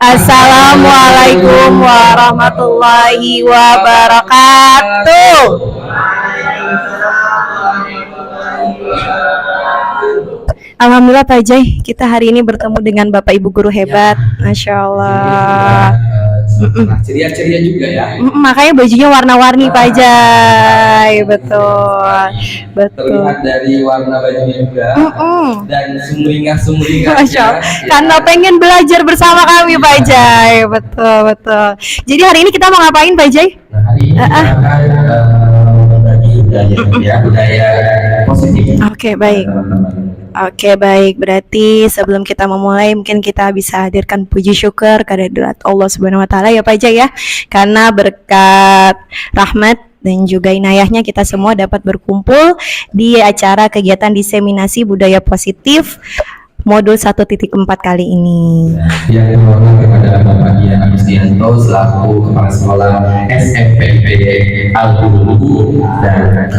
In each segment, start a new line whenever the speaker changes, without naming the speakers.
Assalamualaikum warahmatullahi wabarakatuh. Alhamdulillah Pak Jai, kita hari ini bertemu dengan Bapak Ibu guru hebat, Masya Allah.
Ceria-ceria juga ya.
Makanya bajunya warna-warni Pak Jai, betul.
Terlihat dari warna bajunya juga dan sumringah-sumringah.
Masya Allah. Karena pengen belajar bersama kami Pak Jai, betul. Jadi hari ini kita mau ngapain Pak Jai?
Nah, hari ini kita akan berbagi budaya positif.
Oke, baik. Berarti sebelum kita memulai, mungkin kita bisa hadirkan puji syukur kehadirat Allah Subhanahu wa taala ya Pak Jai ya. Karena berkat rahmat dan juga inayahnya kita semua dapat berkumpul di acara kegiatan diseminasi budaya positif modul 1.4 kali ini.
Yang terhormat kepada Bapak Dian Agustianto selaku Kepala Sekolah SMPT Al-Biruni dan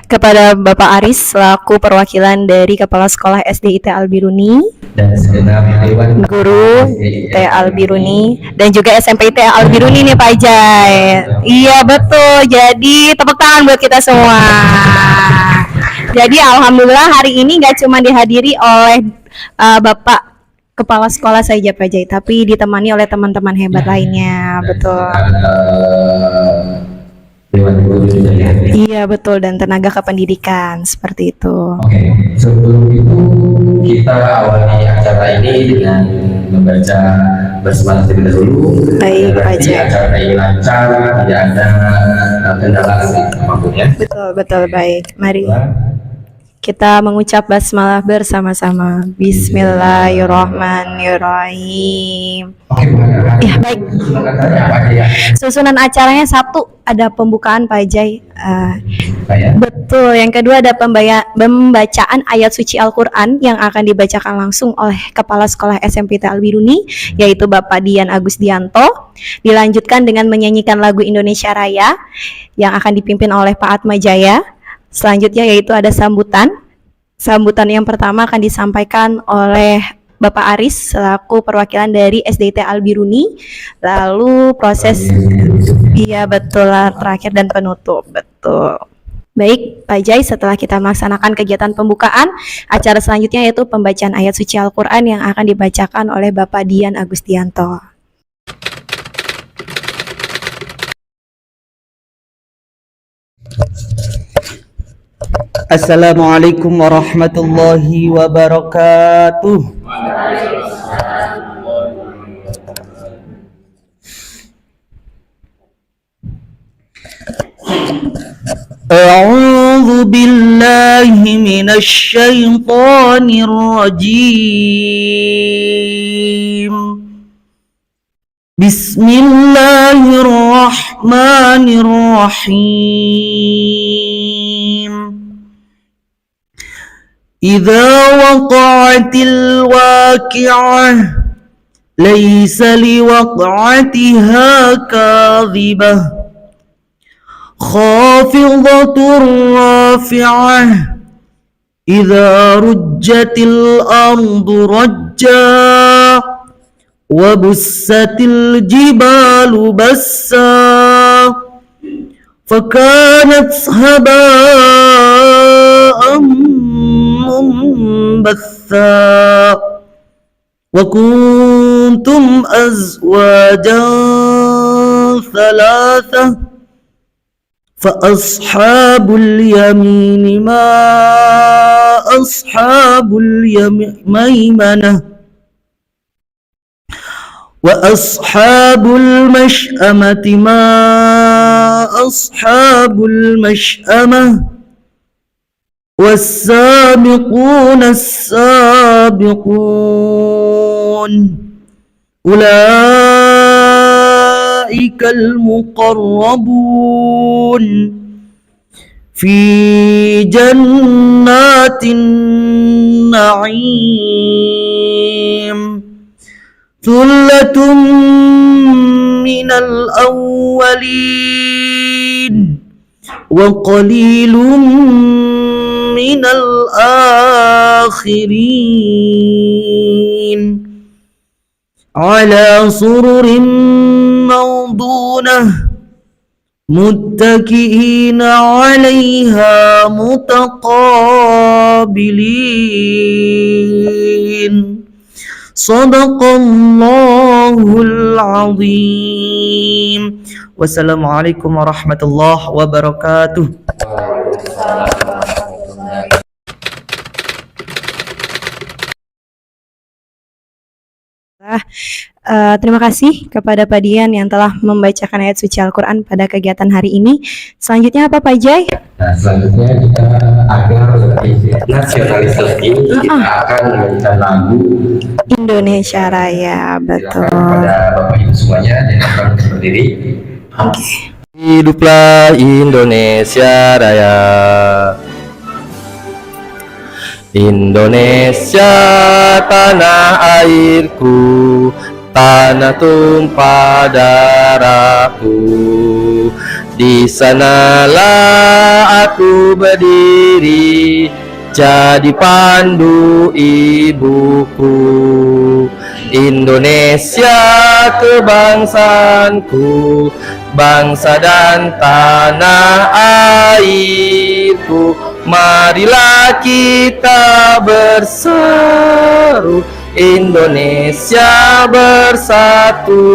kepada
Bapak Aris selaku perwakilan dari Kepala Sekolah SDIT Al-Biruni
dan segenap dewan
guru T Al-Biruni dan juga SMPT Al-Biruni nih Pak Jai. Iya betul. Jadi tepuk tangan buat kita semua. Jadi alhamdulillah hari ini nggak cuma dihadiri oleh Bapak Kepala Sekolah saja Pak Jai, tapi ditemani oleh teman-teman hebat lainnya. Betul.
Dewan guru juga ya.
Iya betul, dan tenaga kependidikan seperti itu.
Oke, sebelum itu kita awali acara ini dengan membaca basmalah terlebih dahulu.
Baik, Pak Jai.
Acara ini lancar, tidak ada kendala apapun ya.
Betul, baik. Mari kita mengucap basmalah bersama-sama. Bismillahirrahmanirrahim.
Oke,
ya baik. Susunan acaranya Sabtu ada pembukaan Pak Jai. Betul. Yang kedua ada pembacaan ayat suci Al-Quran yang akan dibacakan langsung oleh Kepala Sekolah SMPT Al-Biruni, yaitu Bapak Dian Agustianto. Dilanjutkan dengan menyanyikan lagu Indonesia Raya yang akan dipimpin oleh Pak Atma Jaya. Selanjutnya yaitu ada sambutan. Sambutan yang pertama akan disampaikan oleh Bapak Aris selaku perwakilan dari SDIT Al-Biruni. Lalu proses terakhir dan penutup. Betul. Baik, Pak Jai, setelah kita melaksanakan kegiatan pembukaan, acara selanjutnya yaitu pembacaan ayat suci Al-Quran yang akan dibacakan oleh Bapak Dian Agustianto.
Assalamualaikum warahmatullahi wabarakatuh. A'udzu billahi minasy syaithanir rajim. Bismillahirrahmanirrahim. إذا وقعت الواقعة ليس لوقعتها كاذبة خافضة رافعة إذا رجت الأرض رجا وبست الجبال بسا فكانت هباء منبثا وكنتم أزواجا ثلاثة فأصحاب اليمين ما أصحاب الميمنة وأصحاب المشأمة ما أصحاب المشأمة والسابقون السابقون أولئك المقربون في جنات النعيم ثلة من الأولين وقليل من الآخرين على سرر موضونة متكئين عليها متقابلين صدق الله العظيم. Wassalamualaikum warahmatullahi wabarakatuh.
Terima kasih kepada Pak Dian yang telah membacakan ayat suci Al-Quran pada kegiatan hari ini. Selanjutnya apa Pak Jai?
Nah, selanjutnya kita agar lebih nasionalis lagi, kita akan menyanyikan lagu
Indonesia Raya, betul.
Pada Bapak Ibu semuanya, dan akan berdiri.
Hiduplah Indonesia Raya. Indonesia tanah airku, tanah tumpah darahku. Di sanalah aku berdiri, jadi pandu ibuku. Indonesia kebangsaanku, bangsa dan tanah airku. Marilah kita berseru, Indonesia bersatu.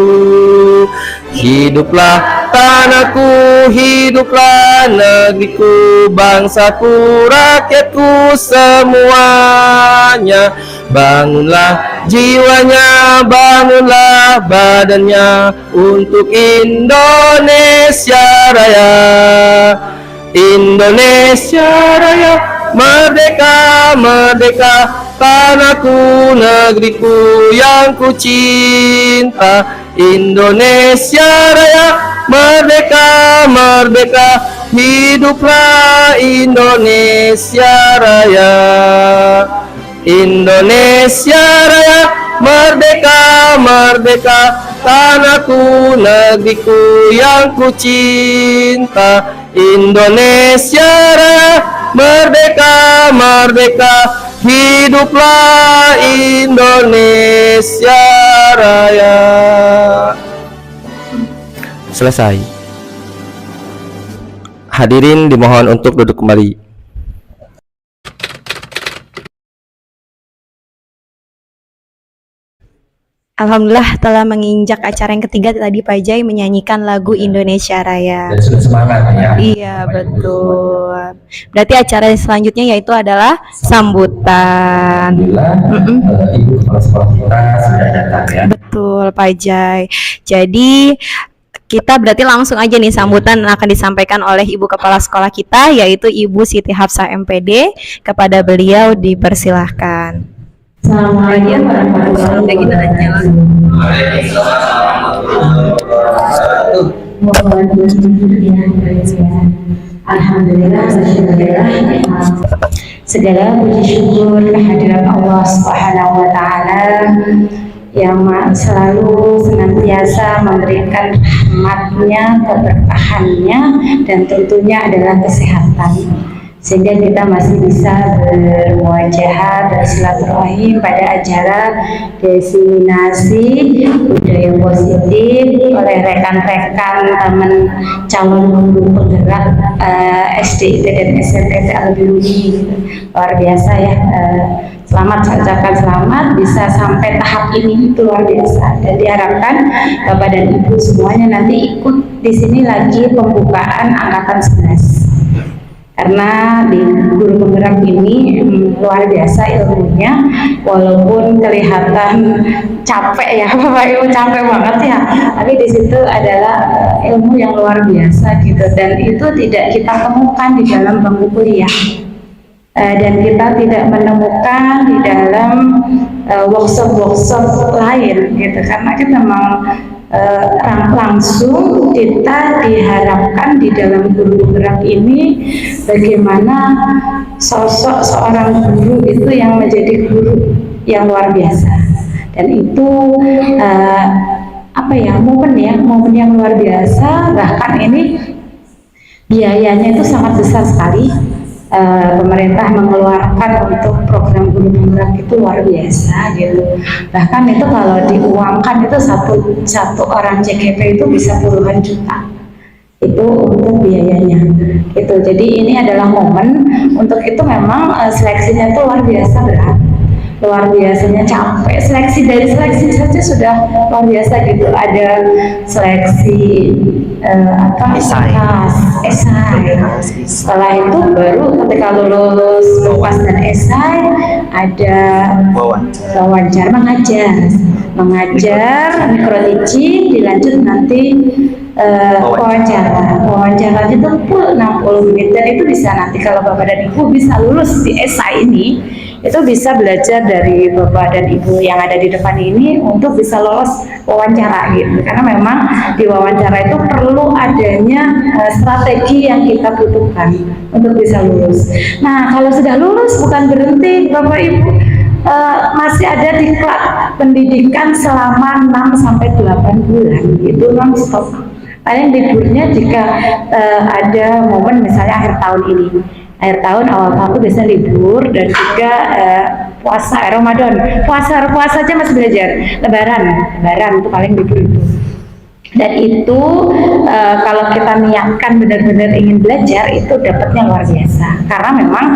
Hiduplah tanahku, hiduplah negeriku, bangsaku, rakyatku semuanya. Bangunlah jiwanya, bangunlah badannya untuk Indonesia Raya. Indonesia Raya, merdeka, merdeka, tanahku, negeriku yang ku cinta. Indonesia Raya, merdeka, merdeka, hiduplah Indonesia Raya. Indonesia Raya, merdeka, merdeka, tanahku, negeriku yang ku cinta. Indonesia Raya, merdeka, merdeka, hiduplah Indonesia Raya. Selesai. Hadirin dimohon untuk duduk kembali.
Alhamdulillah telah menginjak acara yang ketiga tadi Pak Jai menyanyikan lagu Indonesia Raya.
Dan sudah semangat ya.
Iya betul. Berarti acara selanjutnya yaitu adalah sambutan.
Alhamdulillah, Ibu kepala sekolah kita sudah datang ya.
Betul Pak Jai. Jadi kita berarti langsung aja nih sambutan akan disampaikan oleh Ibu Kepala Sekolah kita yaitu Ibu Siti Hafsah MPD. Kepada beliau dipersilahkan.
Assalamualaikum warahmatullahi wabarakatuh. Alhamdulillah, segala puji syukur kehadirat Allah Subhanahu wa taala yang selalu senantiasa memberikan rahmatnya, keberkahannya, dan tentunya adalah kesehatan, sehingga kita masih bisa bermuajahah, bersilaturahim pada acara diseminasi budaya positif oleh rekan-rekan teman calon guru penggerak SD dan SMP Al-Biruni. Luar biasa ya. Selamat, saya ucapkan selamat bisa sampai tahap ini, itu luar biasa, dan diharapkan Bapak dan Ibu semuanya nanti ikut di sini lagi pembukaan angkatan 11. Karena di guru penggerak ini luar biasa ilmunya, walaupun kelihatan capek ya Bapak Ibu, capek banget ya, tapi di situ adalah ilmu yang luar biasa gitu, dan itu tidak kita temukan di dalam bangku kuliah. Dan kita tidak menemukan di dalam workshop-workshop lain gitu, karena kita memang langsung kita diharapkan di dalam guru penggerak ini bagaimana sosok seorang guru itu yang menjadi guru yang luar biasa, dan itu momen yang luar biasa. Bahkan ini biayanya itu sangat besar sekali. pemerintah mengeluarkan untuk program guru penggerak itu luar biasa gitu. Bahkan itu kalau diuangkan itu satu orang CGP itu bisa puluhan juta itu untuk biayanya gitu. Jadi ini adalah momen untuk itu memang seleksinya itu luar biasa berat, luar biasanya capek. Dari seleksi saja sudah luar biasa gitu. Ada seleksi esai. Setelah itu baru ketika lulus UAS dan esai ada wawancara mengajar mikro teaching, dilanjut nanti wawancara itu full 60 menit, dan itu bisa nanti kalau Bapak dan Ibu bisa lulus di esai ini, itu bisa belajar dari Bapak dan Ibu yang ada di depan ini untuk bisa lolos wawancara gitu. Karena memang di wawancara itu perlu adanya strategi yang kita butuhkan untuk bisa lulus. Nah, kalau sudah lulus bukan berhenti Bapak Ibu, masih ada diklat pendidikan selama 6 sampai 8 bulan itu non-stop. Paling liburnya jika ada momen misalnya akhir tahun ini, akhir tahun awal tahun biasanya libur, dan juga puasa Ramadan, puasa aja masih belajar, lebaran itu paling libur itu. Dan itu kalau kita niatkan benar-benar ingin belajar itu dapatnya luar biasa, karena memang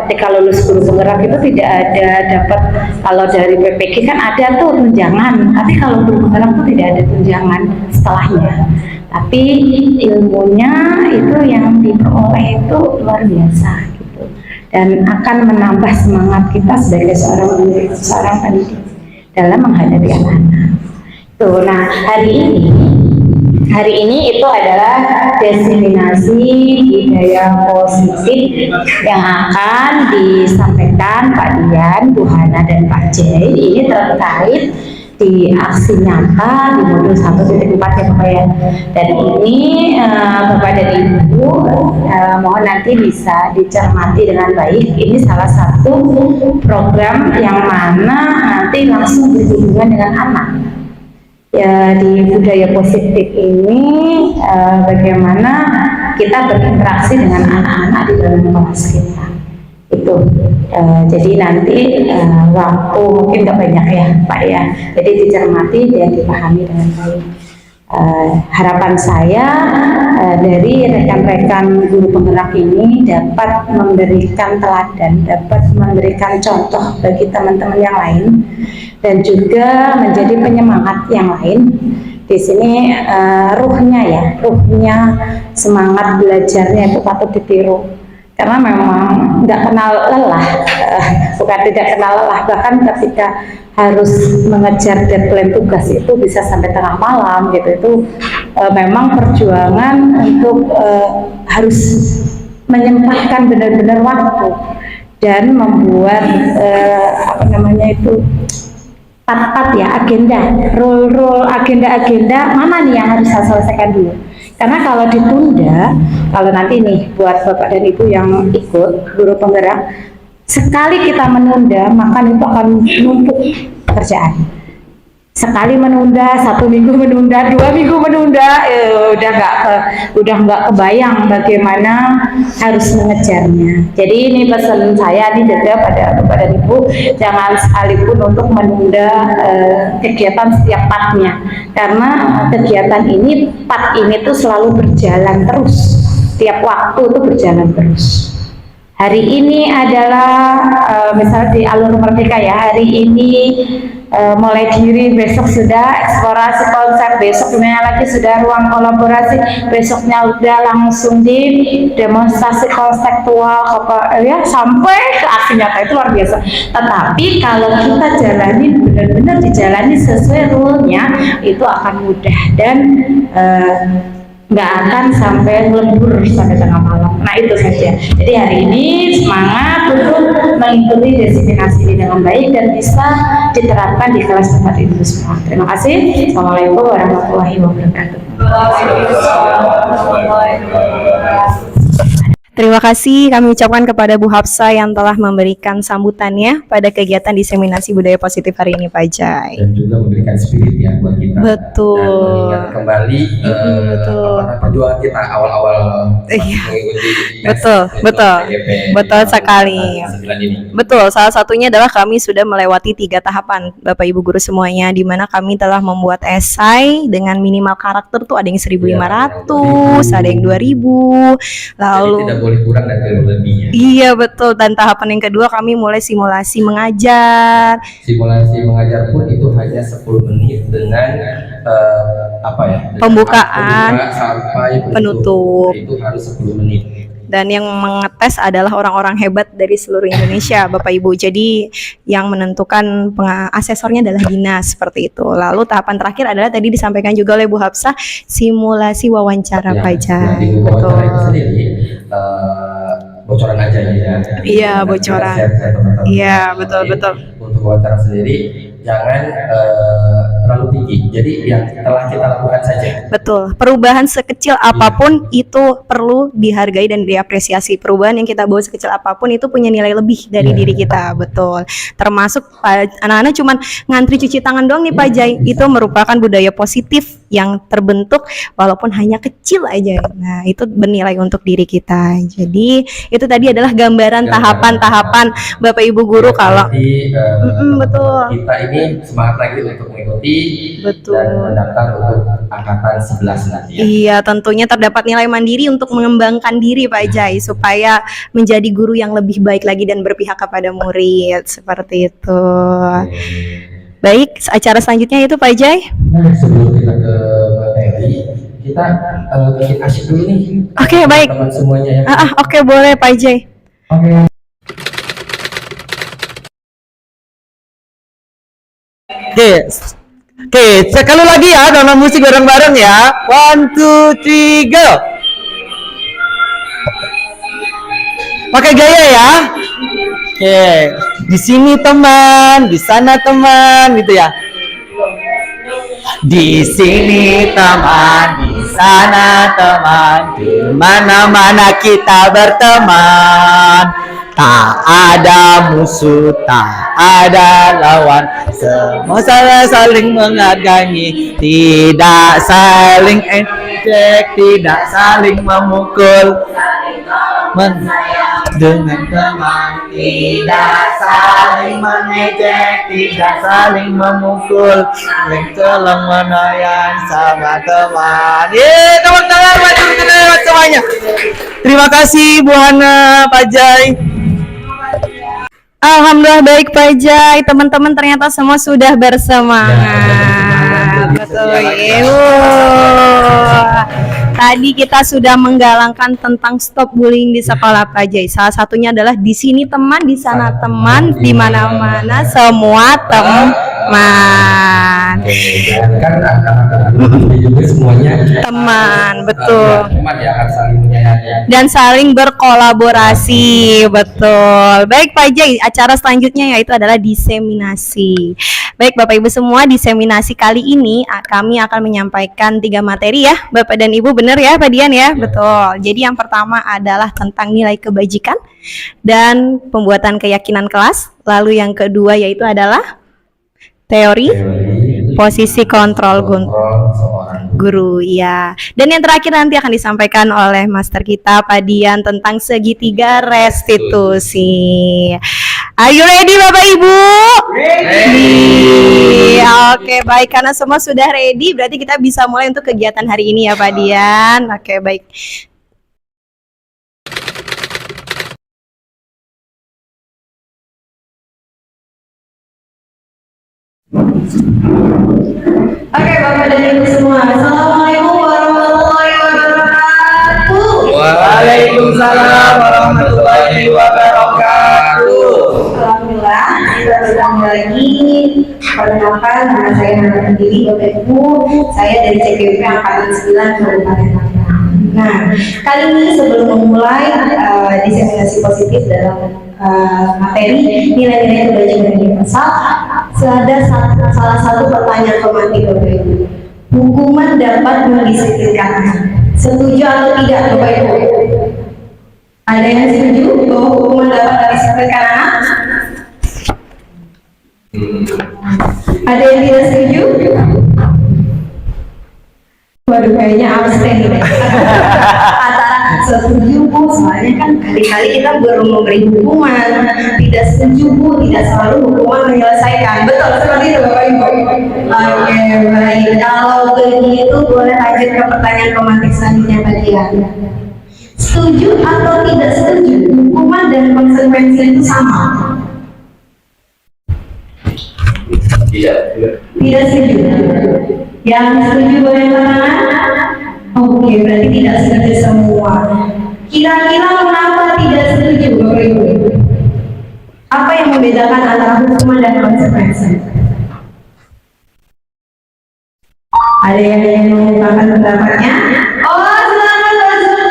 ketika lulus guru penggerak itu tidak ada dapat, kalau dari PPG kan ada tuh tunjangan, tapi kalau guru penggerak itu tidak ada tunjangan setelahnya, tapi ilmunya itu yang diperoleh itu luar biasa gitu, dan akan menambah semangat kita sebagai seorang guru, seorang pendidik dalam menghadapi anak-anak. Tuh, nah hari ini itu adalah diseminasi budaya positif yang akan disampaikan Pak Dian, Bu Hana, dan Pak Jai. Ini terkait di aksi nyata di modul 1.4 ya Bapak ya. Dan ini Bapak dan Ibu mohon nanti bisa dicermati dengan baik. Ini salah satu program yang mana nanti langsung berhubungan dengan anak. Ya, di budaya positif ini bagaimana kita berinteraksi dengan anak-anak di dalam kelas kita itu. Jadi nanti waktu mungkin nggak banyak ya Pak ya, jadi dicermati dan dipahami dengan baik. Harapan saya dari rekan-rekan guru penggerak ini dapat memberikan teladan, dapat memberikan contoh bagi teman-teman yang lain, dan juga menjadi penyemangat yang lain. Di sini ruhnya semangat belajarnya itu patut ditiru, karena memang nggak kenal lelah, bukan tidak kenal lelah, bahkan ketika harus mengejar deadline tugas itu bisa sampai tengah malam gitu. Itu memang perjuangan untuk harus menyempatkan benar-benar waktu dan membuat part-part ya, rule agenda mana nih yang harus saya selesaikan dulu. Karena kalau ditunda, kalau nanti nih buat Bapak dan Ibu yang ikut guru penggerak, sekali kita menunda maka itu akan numpuk kerjaan. Sekali menunda, 1 minggu menunda, 2 minggu menunda, udah nggak kebayang bagaimana harus mengejarnya. Jadi ini pesan saya nih juga pada Bapak dan Ibu, jangan sekalipun untuk menunda kegiatan setiap partnya, karena kegiatan ini tuh selalu berjalan terus, tiap waktu itu berjalan terus. Hari ini adalah misalnya di Alur Merdeka ya, hari ini mulai diri, besok sudah eksplorasi konsep, besoknya lagi sudah ruang kolaborasi, besoknya udah langsung di demonstrasi konseptual ya, sampai ke aksi nyata. Itu luar biasa. Tetapi kalau kita jalani benar-benar dijalani sesuai rule-nya, itu akan mudah dan nggak akan sampai lembur sampai tengah malam. Nah itu saja. Jadi hari ini semangat untuk mengikuti diseminasi ini dengan baik dan bisa diterapkan di kelas tempat itu semua. Terima kasih. Assalamualaikum warahmatullahi wabarakatuh.
Terima kasih kami ucapkan kepada Bu Hafsah yang telah memberikan sambutannya pada kegiatan diseminasi budaya positif hari ini Pak Jai.
Dan juga memberikan spirit ya buat kita.
Betul.
Dan mengingat kembali
betul.
perjuangan kita awal-awal
Iya.
mengikuti
Betul
TGP
sekali.
9 ini.
Betul, salah satunya adalah kami sudah melewati 3 tahapan Bapak Ibu guru semuanya, di mana kami telah membuat esai dengan minimal karakter tuh ada yang 1.500, ada yang 2.000, lalu
Jadi tidak boleh kurang dan tidak boleh lebih ya.
iya betul, dan tahapan yang kedua kami mulai simulasi mengajar.
Simulasi mengajar pun itu hanya 10 menit dengan dengan
Pembukaan,
pembuka sampai
penutup.
Itu harus 10 menit.
Dan yang mengetes adalah orang-orang hebat dari seluruh Indonesia, Bapak Ibu. Jadi yang menentukan asesornya adalah dinas seperti itu. Lalu tahapan terakhir adalah tadi disampaikan juga oleh Bu Hafsah, simulasi wawancara Pak Jai.
Di wawancara itu sendiri bocoran aja ya.
Iya, bocoran. Iya, betul.
Untuk wawancara sendiri jangan terlalu tinggi. Jadi yang telah kita lakukan saja.
Betul. Perubahan sekecil apapun itu perlu dihargai dan diapresiasi. Perubahan yang kita bawa sekecil apapun itu punya nilai lebih dari diri kita. Betul. Termasuk anak-anak cuman ngantri cuci tangan doang nih Pak Jai. Itu merupakan budaya positif yang terbentuk walaupun hanya kecil aja. Nah, itu bernilai untuk diri kita. Jadi, itu tadi adalah gambaran tahapan-tahapan Bapak Ibu guru kalau betul.
Kita ini semangat lagi untuk mengikuti dan mendaftar untuk angkatan 11 nanti ya.
Iya, tentunya terdapat nilai mandiri untuk mengembangkan diri Pak Jai supaya menjadi guru yang lebih baik lagi dan berpihak kepada murid seperti itu. Baik, acara selanjutnya itu Pak Jai.
Nah, sebelum kita ke materi, kita bikin asyik dulu nih.
Oke, baik.
Teman semuanya ya.
Oke, boleh Pak Jai.
Oke.
Oke, sekali lagi ya, nonton musik bareng-bareng ya. 1, 2, 3, go. Pakai gaya ya. Oke, di sini teman, di sana teman, gitu ya. Di sini teman, di sana teman, di mana-mana kita berteman. Tak ada musuh, tak ada lawan, semua saling menghargai, tidak saling ejek, tidak saling memukul, dengan teman, tidak saling mengejek, tidak saling memukul, saling tolong menolong sama teman. Tepuk tangan buat teman-teman semuanya. Terima kasih Bu Hana, Pak Jai.
Alhamdulillah baik Pak Jai, teman-teman ternyata semua sudah bersemangat. Betul. Tadi kita sudah menggalangkan tentang stop bullying di sekolah Pak Jai. Salah satunya adalah di sini teman, di sana teman, di mana-mana semua teman.
Kan anak-anak juga semuanya
Teman, betul.
Teman ya akan saling menyayangi.
Dan saling berkolaborasi, betul. Baik Pak Jai, acara selanjutnya yaitu adalah diseminasi. Baik Bapak Ibu semua, diseminasi kali ini kami akan menyampaikan 3 materi ya Bapak dan Ibu, benar ya Pak Dian ya? Betul. Jadi yang pertama adalah tentang nilai kebajikan dan pembuatan keyakinan kelas. Lalu yang kedua yaitu adalah teori posisi kontrol guru ya. Dan yang terakhir nanti akan disampaikan oleh master kita Pak Dian tentang segitiga restitusi. Are you ready Bapak Ibu? Ready. Oke, baik, karena semua sudah ready berarti kita bisa mulai untuk kegiatan hari ini ya Pak Dian. Oke, baik. Oke Bapak dan Ibu semua, Assalamualaikum warahmatullahi wabarakatuh.
Waalaikumsalam warahmatullahi wabarakatuh.
Alhamdulillah, kita sedang lagi perkenalkan nama saya Nana Pendiri, Bapak Ibu. Saya dari CPP Angkatan 9 Kabupaten Tangerang. Nah, kali ini sebelum memulai diseminasi positif dalam materi nilai-nilai kebajikan universal, ada salah satu pertanyaan pematik Bapak Ibu. Hukuman dapat mendisiplinkan anak. Setuju atau tidak Bapak Ibu? Ada yang setuju bahwa hukuman dapat disebutkan anak? Ada yang tidak setuju? Waduh, kayaknya abstain deh. Antara setuju Bu, soalnya kan kali-kali kita baru memberi hukuman. Tidak setuju Bu, tidak selalu hukuman menyelesaikan. Betul seperti itu Bapak Ibu. Oke, baik. Kalau begitu boleh lanjut ke pertanyaan romantik selanjutnya kalian. Setuju atau tidak setuju hukuman dan konsekuensi itu sama? Tidak setuju. Yang setuju boleh tangan? Oke, berarti tidak setuju semua. Kira-kira kenapa tidak setuju Bapak Ibu? Apa yang membedakan antara hukuman dan konsekuensi? Ada yang ingin mengungkapkan pendapatnya? Oh, silakan Pak Zul.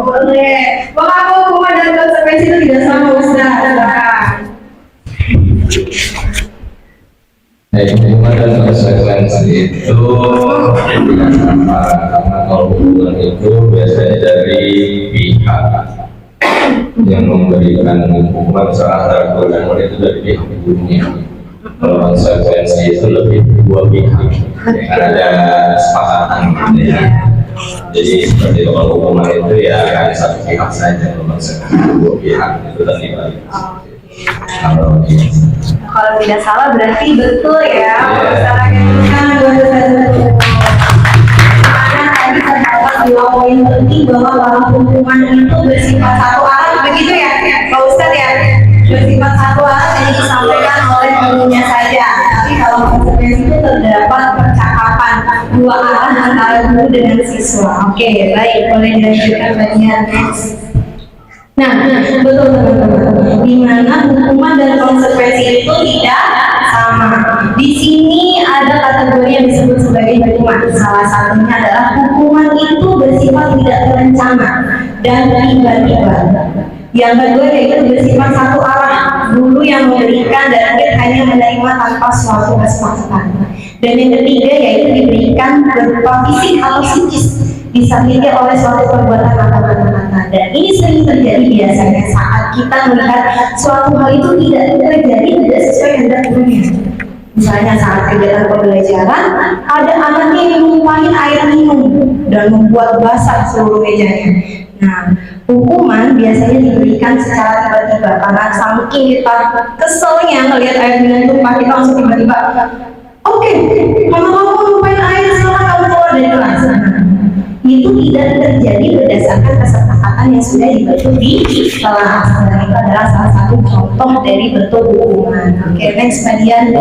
Boleh. Mengapa hukuman dan konsekuensi itu tidak sama, Ustaz?
Hukuman dan konsekuensi itu tidak sama, karena kalau hukuman itu biasanya dari pihak yang memberikan hukuman, misalnya antara guru itu dari pihak gurunya. Kalau konsekuensi itu lebih dua pihak, karena ada kesepakatan gitu ya. Jadi seperti itu, kalau hukuman itu ya hanya satu pihak saja, kalau konsekuensi dua pihak itu terlibat.
Kalau tidak salah berarti betul ya. Karena tadi terdapat dua poin penting bahwa kalau hukuman itu bersifat satu arah, begitu ya Pak Ustadz ya, bersifat satu arah yang disampaikan oleh gurunya saja. Tapi kalau konsekuensi itu terdapat percakapan dua arah antara guru dengan siswa. Oke, baik, boleh dilanjutkan bagian next. Nah, betul teman-teman. Di mana hukuman dan konsekuensi itu tidak sama. Di sini ada kategori yang disebut sebagai hukuman. Salah satunya adalah hukuman itu bersifat tidak terencana dan tiba-tiba. Yang kedua yaitu bersifat satu arah, guru yang memberikan dan murid hanya menerima tanpa suatu kesepakatan. Dan yang ketiga yaitu diberikan berupa fisik atau psikis, disakiti oleh suatu perbuatan atau kata-kata. Dan ini sering terjadi biasanya saat kita melihat suatu hal itu tidak terjadi, tidak sesuai dengan gurunya. Misalnya saat kegiatan pembelajaran, ada anaknya yang menumpahi air minum dan membuat basah seluruh mejanya. Nah, hukuman biasanya diberikan secara tiba-tiba karena saking kita keselnya melihat air minum tumpah, kita langsung tiba-tiba, oke, mama kamu menumpahin air, sekarang kamu keluar dari kelas. Itu tidak terjadi berdasarkan kesepakatan yang sudah dibentuk di kelas. Dan itu adalah salah satu contoh dari bentuk hukuman. Oke, next bagian.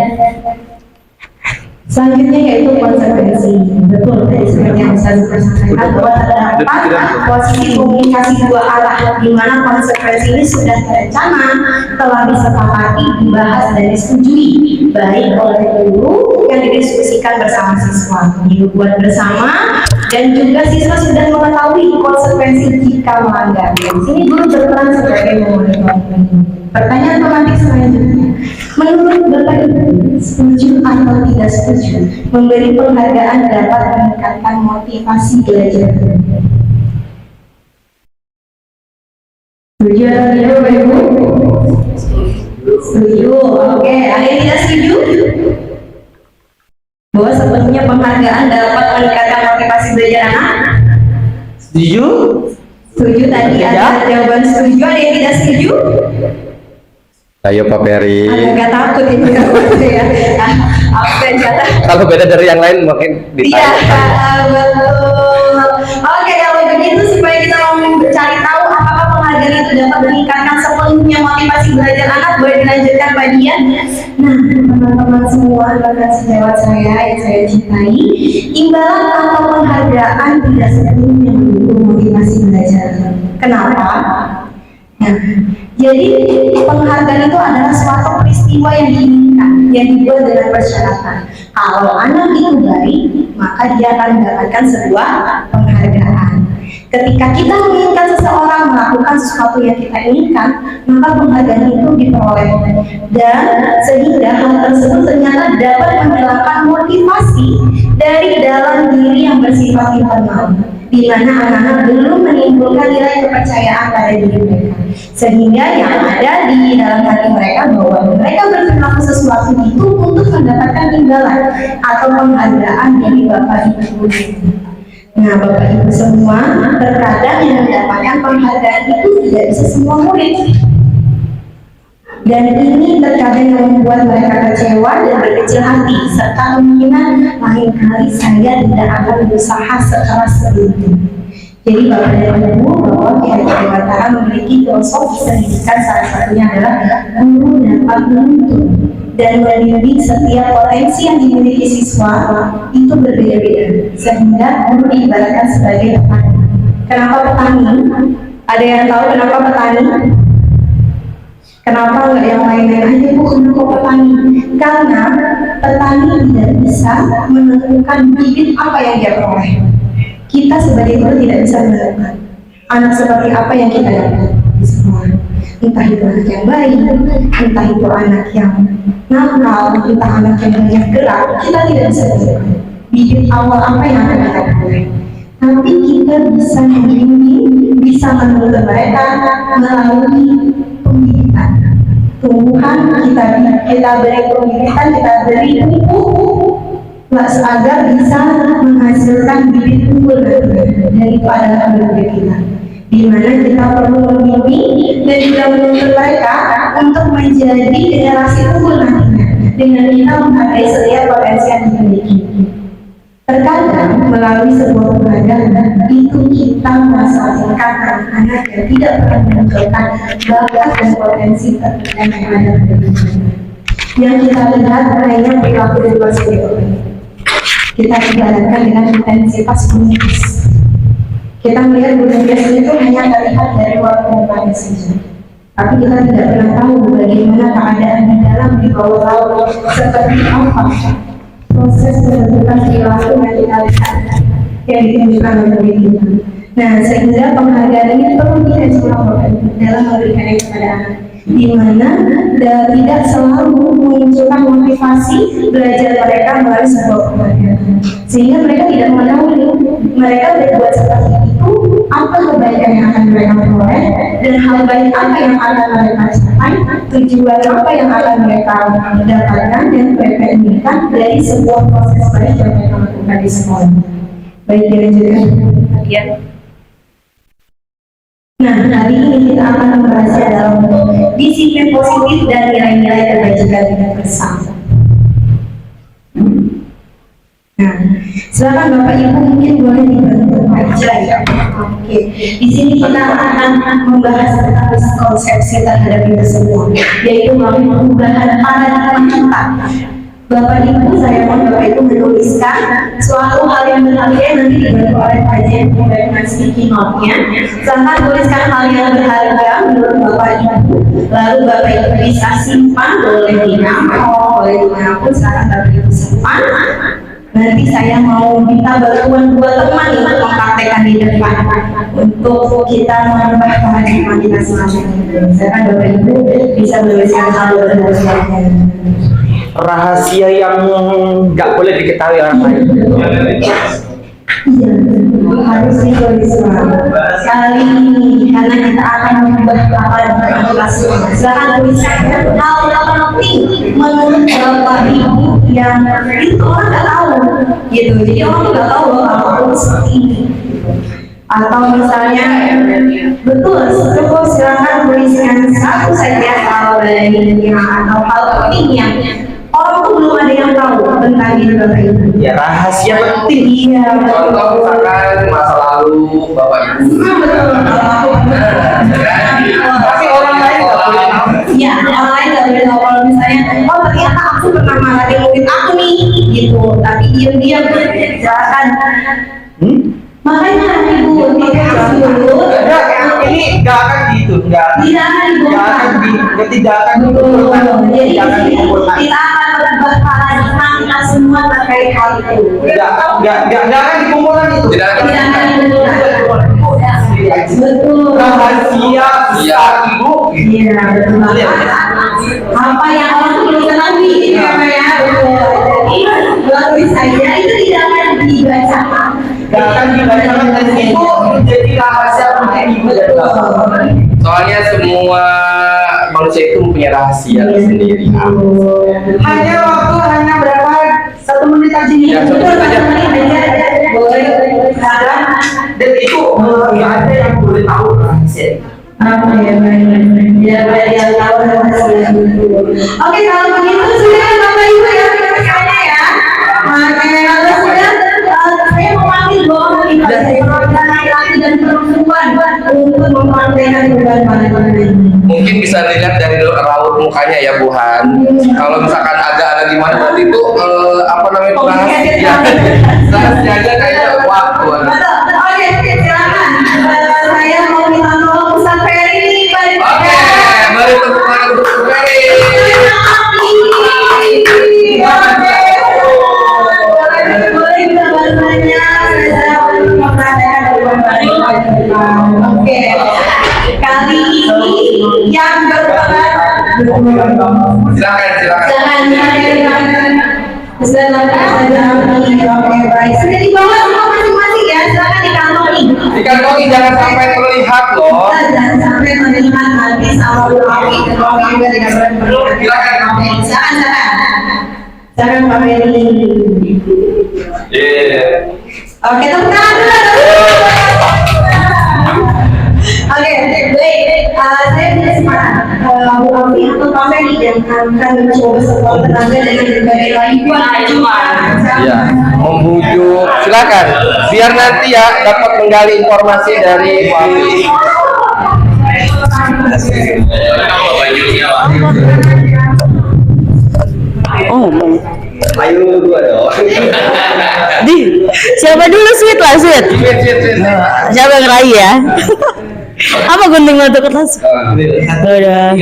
Selanjutnya yaitu konsekuensi. Betul, tadi seperti yang saya sampaikan bahwa terdapat posisi komunikasi dua arah, di mana konsekuensi ini sudah terencana, telah disepakati, dibahas dan disetujui baik oleh guru yang didiskusikan bersama siswa, dibuat bersama, dan juga siswa sudah mengetahui konsekuensi jika melanggar. Di sini guru berperan sebagai memonitor. Pertanyaan romantik selanjutnya, menurut Bapak Ibu, setuju atau tidak setuju memberi penghargaan dapat meningkatkan motivasi belajar? Setuju atau tidak Bapak Ibu? Setuju. Oke, ada yang tidak setuju? Bahwa sebetulnya penghargaan dapat meningkatkan motivasi belajar anak?
Setuju?
Setuju, tadi ada jawaban setuju, ada yang tidak setuju?
Ayo Pak Peri.
Agak takut ini ya. Apa jatah?
Kalau beda dari yang lain mungkin
Iya,
ditanya.
betul. Oke, kalau begitu supaya kita mau mencari tahu apakah penghargaan itu dapat meningkatkan sepenuhnya motivasi belajar anak, boleh dilanjutkan bagian. Nah, teman-teman semua, rekan sejawat saya yang saya cintai, imbalan atau penghargaan tidak sepenuhnya mendukung motivasi belajar. Kenapa? Nah, jadi penghargaan itu adalah suatu peristiwa yang diinginkan, yang dibuat dengan persyaratan. Kalau anak itu baik, maka dia akan mendapatkan sebuah penghargaan. Ketika kita menginginkan seseorang melakukan sesuatu yang kita inginkan, maka penghargaan itu diperoleh. Dan sehingga hal tersebut ternyata dapat menghilangkan motivasi dari dalam diri yang bersifat internal. di mana anak-anak belum menimbulkan nilai kepercayaan pada diri mereka, sehingga yang ada di dalam hati mereka bahwa mereka berperilaku sesuatu itu untuk mendapatkan imbalan atau penghargaan dari bapak ibu. Nah, bapak ibu semua, terkadang yang mendapatkan penghargaan itu tidak bisa semua murid. Dan ini terkadang yang membuat mereka kecewa dan berkecil hati, serta kemungkinan lain kali saya tidak akan berusaha sekeras sebelumnya. Jadi Bapak dan Ibu, bahwa Kiai Batara memiliki filosofi pendidikan, salah satunya adalah guru dapat menuntun dan membimbing setiap potensi yang dimiliki siswa itu berbeda-beda, sehingga guru diibaratkan sebagai petani. Kenapa petani? Ada yang tahu kenapa petani? Kenapa nggak yang lain-lain aja Bu? Kenapa petani? Karena petani tidak bisa menentukan bibit apa yang dia peroleh. Kita sebagai guru tidak bisa menentukan anak seperti apa yang kita dapat di sekolah. Entah itu anak yang baik, entah itu anak yang nakal, entah anak yang banyak gerak, kita tidak bisa menentukan bibit awal apa yang akan kita peroleh. Tapi kita bisa membimbing, bisa menuntun mereka melalui pembibitan. Tumbuhan kita beri pembibitan, kita beri pupuk, agar bisa menghasilkan bibit unggul daripada anak kita. Di mana kita perlu membimbing dan juga menuntun mereka untuk menjadi generasi unggul nantinya, dengan kita menghargai setiap potensi yang dimiliki. Terkadang melalui sebuah penghargaan itu kita merasakan anak-anak yang tidak pernah menunjukkan bakat dan potensi yang ada pada dirinya. Yang kita lihat hanya perilaku di luar sekolah. Kita ibaratkan dengan intensitas gunung. Kita melihat gunung itu hanya terlihat dari waktu depannya saja. Tapi kita tidak pernah tahu bagaimana keadaan di dalam, di bawah laut, seperti apa proses pembentukan perilaku yang kita lihat yang ditunjukkan oleh kita. Nah, sehingga penghargaan ini perlu kita coba dalam memberikannya kepada anak, di mana tidak selalu memunculkan motivasi belajar mereka melalui sebuah penghargaan, sehingga mereka tidak mengetahui mereka berbuat seperti itu apa kebaikan yang akan mereka peroleh dan hal baik apa yang akan mereka capai, tujuan apa yang akan mereka dapatkan dan mereka inginkan dari sebuah proses baik yang mereka lakukan di sekolah. Baik, dilanjutkan. Ya. Nah, hari ini kita akan membahasnya dalam disiplin positif dan nilai-nilai kebajikan dengan bersama. Nah, silakan Bapak Ibu mungkin boleh dibantu aja ya. Oke, di sini kita akan membahas tentang konsepsi terhadap itu semua, yaitu melalui perubahan paradigma kita. Bapak Ibu, saya mohon Bapak Ibu menuliskan suatu hal yang berharga nanti dibantu oleh kajian dengan sticky note-nya. Silakan tuliskan hal yang berharga menurut Bapak Ibu. Lalu Bapak Ibu bisa simpan, boleh di amplop, boleh dimanapun, silakan Bapak Ibu simpan. Nanti saya mau minta bantuan buat teman untuk mempraktekkan di depan untuk kita menambah paradigma kita selanjutnya. Silakan Bapak Ibu bisa menuliskan hal berharga.
Rahasia yang nggak boleh diketahui orang lain.
Iya, harus ditulis kali ini karena kita akan mengubah pelajaran kelas. Silakan tuliskan hal yang penting menurut Bapak Ibu yang itu orang nggak tahu, gitu. Jadi orang nggak tahu kalau aku seperti ini. Atau misalnya betul, cukup silakan tuliskan satu saja hal lainnya atau hal penting yang orang tuh belum ada yang tahu tentang diri Bapak Ibu.
Ya, rahasia penting.
Iya.
Contoh misalkan masa lalu Bapak Ibu.
Betul.
Tapi orang lain nggak boleh tahu.
Iya, orang lain nggak boleh tahu kalau misalnya, oh ternyata aku pernah marahin murid aku nih, gitu. Tapi diam-diam silakan. Makanya Ibu tidak dulu.
Ini nggak akan gitu, nggak tidak akan dikumpulkan.
Jadi
Tidak akan dikumpulkan.
kita akan berubah paradigma kita semua terkait hal itu.
Nggak akan dikumpulkan itu.
Tidak akan
dikumpulkan. Betul.
Rahasia besar Ibu.
Iya, betul. Apa yang orang tuh belum ketahui, gitu ya, betul. Jadi melalui saja itu tidak akan dibaca.
Gak akan dibacakan dan itu menjadi rahasia penting ibu dan bapak.
Soalnya semua manusia itu mempunyai rahasia sendiri.
Hanya berapa? 1 menit aja nih.
Ya, 1 menit aja.
Boleh. Dan itu nggak ada yang boleh tahu rahasia.
Oke, kalau begitu sudah Bapak Ibu ya pertanyaannya ya. Oke, kalau sudah saya memanggil bahwa laki-laki dan perempuan untuk memanggilkan beban
Mungkin bisa dilihat dari raut mukanya ya Bu Han. Kalau misalkan agak ada gimana berarti itu apa namanya itu rahasia. Rahasianya kayak waktu.
Oke, silakan. Saya mau minta tolong Ustaz Ferry balik.
Oke, mari tepuk tangan untuk Ferry.
Boleh kita bahasanya. Oke, kali ini yang berperan.
Silakan.
Oke, baik. Sudah dibawa semua masing-masing ya. Silakan dikantongi.
Dikantongi jangan sampai terlihat loh.
Jangan sampai terlihat nanti sama api dan api juga tidak berani. Silakan. Silakan Pak Ferry. Oke, tepuk tangan dulu. Oke, baik. Saya tidak sepakat Bu Afi atau Pak Ferry yang akan mencoba sekuat tenaga dengan berbagai lakukan.
Ya, membujuk. Silakan. Biar nanti ya dapat menggali informasi dari Bu Afi.
Oh,
Ayo dua dong.
di siapa dulu sweet lah sweet. Siapa yang ngerayu ya? Apa gunting batu kertas? Udah.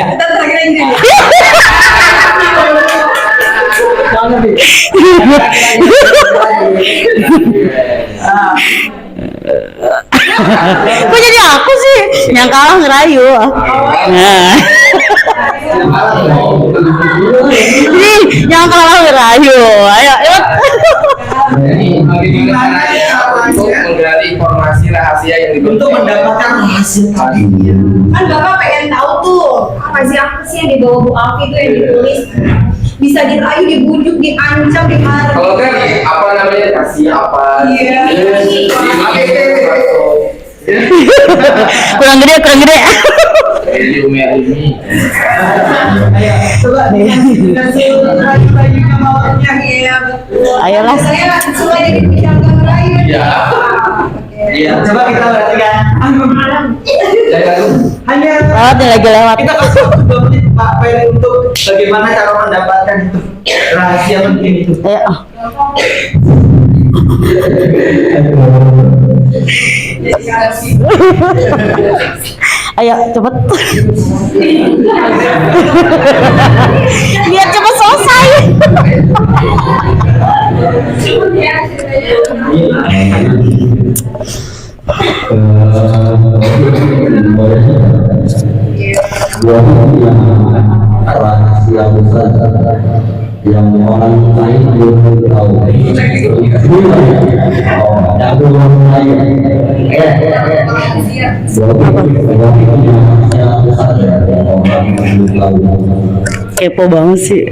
Kok jadi aku sih yang kalah ngerayu? Nah. Ih, yang kalah ngerayu. Ayo.
Untuk menggali informasi rahasia yang dibentuk
Untuk mendapatkan rahasia tadi.
Kan Bapak pengen tahu tuh apa sih yang dibawa Bu Afi itu yang ditulis, bisa dirayu, dibujuk, diancam, dimarah.
kalau kan apa namanya kasih apa?
Iya.
Kurang gede.
Ini.
Coba deh. Rayu-rayunya maunya ya.
Ayolah.
Saya suka jadi bicarakan merayu.
Ya.
Iya. Coba kita perhatikan. Hanya
Lewat nih, lagi lewat.
kita kasih waktu 2 menit Pak Ferry untuk bagaimana cara mendapatkan itu rahasia penting itu.
Ayo. Ayo cepet. Biar cepet selesai.
Rahasia besar yang orang lain belum tahu. Yang belum lain.
Kepo banget sih.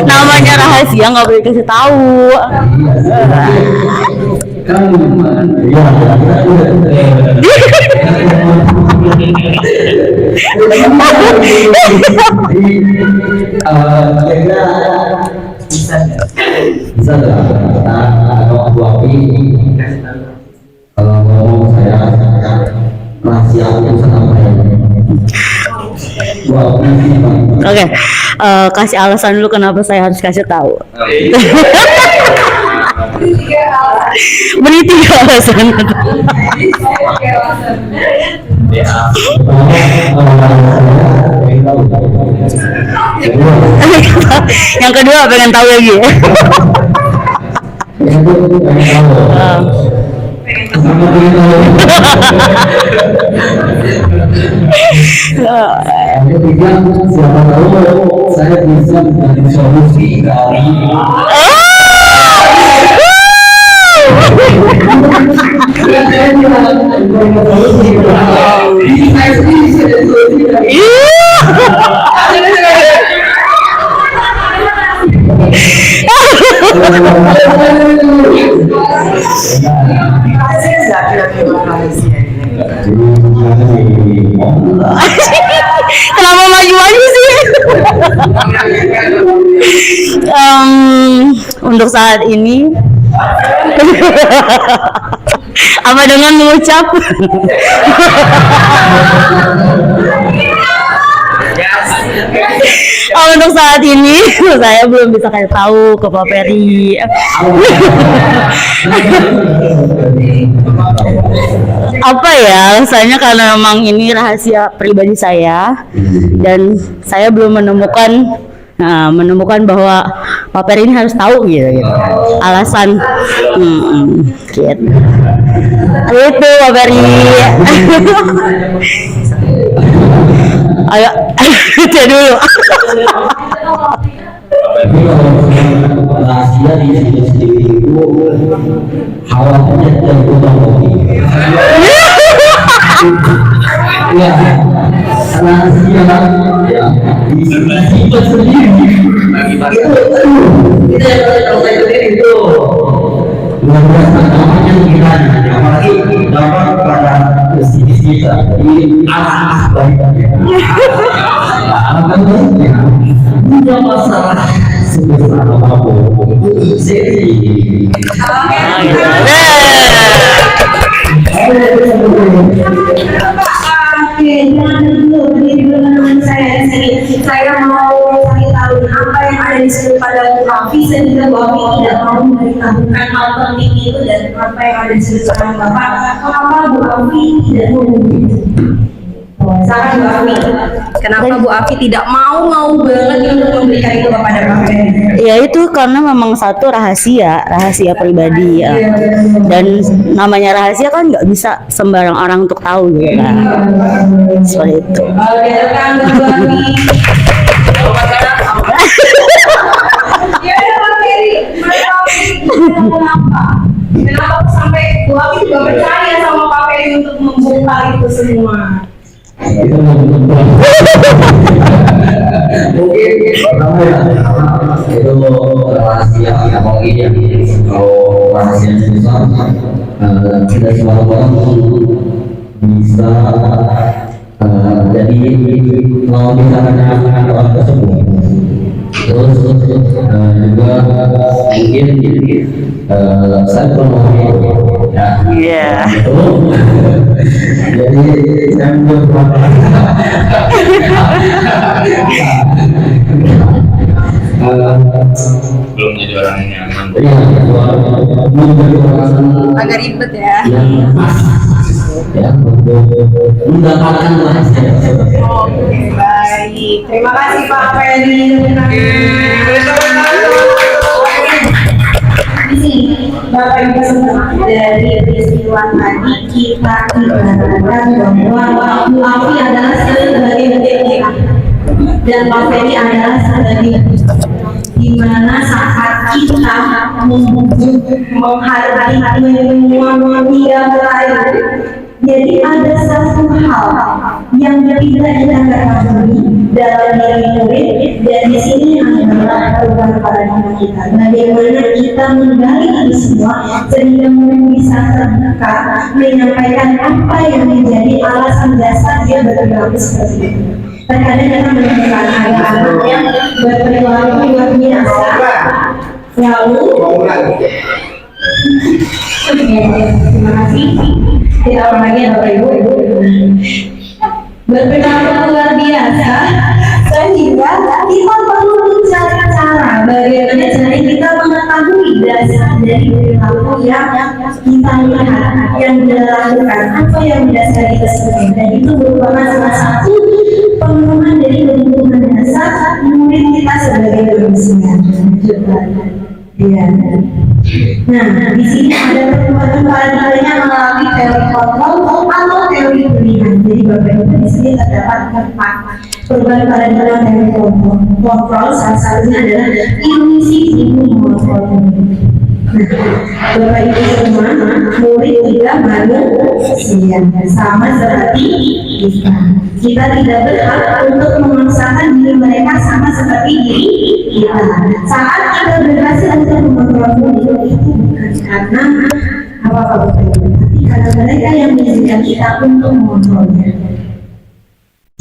Namanya rahasia nggak boleh kasih tahu.
Bisa nggak atau Abu Afi kalau ngomong saya rahasia urusan apa ya?
Oke, kasih alasan dulu kenapa saya harus kasih tahu. Beri 3 alasan. Yang kedua pengen tahu lagi.
Siapa tahu saya bisa menjadi solusi dari
Kenapa maju-maju sih? Untuk saat ini apa dengan mengucap untuk saat ini saya belum bisa kasih tahu ke Pak Ferry. Apa ya alasannya, karena memang ini rahasia pribadi saya dan saya belum menemukan bahwa Pak Ferry ini harus tahu gitu. Alasan gitu. Itu Pak Ferry. Ayo kita dulu.
Rahasia di sendiri itu khawatirnya tidak berubah. Ya, rahasia ya disimpan sendiri. Kita yang sendiri itu luar biasa namanya gimana? Apalagi dapat pada bisnis kita ini anak baiknya. Tidak masalah sebesar apapun sendiri.
Saya mau cari tahu apa yang ada di sudut pandang Raffi sehingga Bapak tidak mau memberitahukan hal penting itu, dan apa yang ada di sudut pandang Bapak, kenapa Bu Raffi tidak mau memberitahu? Saran Bu Raffi, kenapa Bu Raffi tidak mau banget untuk memberikan itu kepada Pak Ferry?
Ya itu karena memang satu rahasia pribadi ya. Dan namanya rahasia kan nggak bisa sembarang orang untuk tahu gitu kan. Seperti itu.
Oke, rekan Bu Raffi. Ya udah Pak Ferry, kenapa sampai Bu Raffi juga percaya sama Pak Ferry untuk membongkar itu semua?
Mungkin pertama itu rahasia apalagi yang kalau rahasia besar tidak semua orang bisa jadi mau bicaranya orang tersebut. Terus juga mungkin saya pernah ya jadi saya
belum jadi orang yang nyaman.
Agak ribet ya.
Ya, mendapatkan rahasia.
Oke, baik. Terima kasih Pak Ferry. Di sini Bapak Ibu semua, dari peristiwa tadi kita ibaratkan bahwa Bu Raffi adalah sebagai BPK dan Pak Ferry adalah sebagai di mana saat kita menghargai dia berakhir. Jadi ada satu hal yang tidak kita ketahui dalam diri murid, dan di sini adalah perubahan paradigma kita. Bagaimana kita menggali ini semua sehingga murid bisa terbuka menyampaikan apa yang menjadi alasan dasar dia berperilaku seperti itu. Terkadang kita menemukan anak-anak yang berperilaku luar biasa, lalu terima kasih. Tidak lagi Bapak Ibu berperilaku luar biasa, sehingga kita perlu mencari cara bagaimana cara kita mengetahui dasar dari perilaku yang kita lihat, yang kita lakukan, apa yang mendasari tersebut. Dan itu merupakan salah satu pemenuhan dari kebutuhan dasar murid kita sebagai manusia. Ya. Nah, di sini ada perkembangan paradigmanya melalui teori kontrol atau teori pilihan. Jadi Bapak Ibu di sini terdapat 4 perubahan paradigma teori kontrol. Kontrol salah satunya adalah ilmusi kontrol. Bapak Ibu semua, murid juga manusia sama seperti kita. Kita tidak berhak untuk memaksakan diri mereka sama seperti diri kita. Saat kita berhasil untuk mengontrol murid itu bukan karena apa-apa Bapak Ibu, tapi karena mereka yang mengizinkan kita untuk mengontrolnya.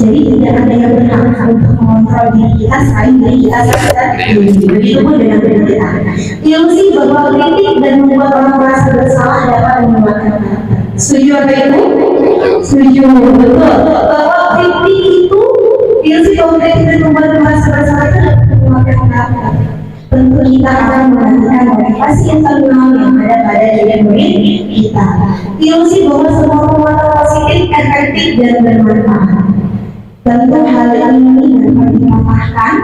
Jadi tidak ada yang berhak untuk mengontrol diri kita selain diri kita sendiri. Begitu pun dengan diri kita. Ilusi bahwa kritik dan membuat orang merasa bersalah dapat menyebabkan kata. Setuju apa itu? Setuju, betul. Bahwa kritik itu, ilusi bahwa kritik dan membuat orang merasa bersalah itu dapat menyebabkan kata. Tentu kita akan menantikan motivasi yang terkenal yang ada pada diri murid kita. Ilusi bahwa semua penguatan positif, efektif dan bermanfaat. Tentu hal ini dapat dipatahkan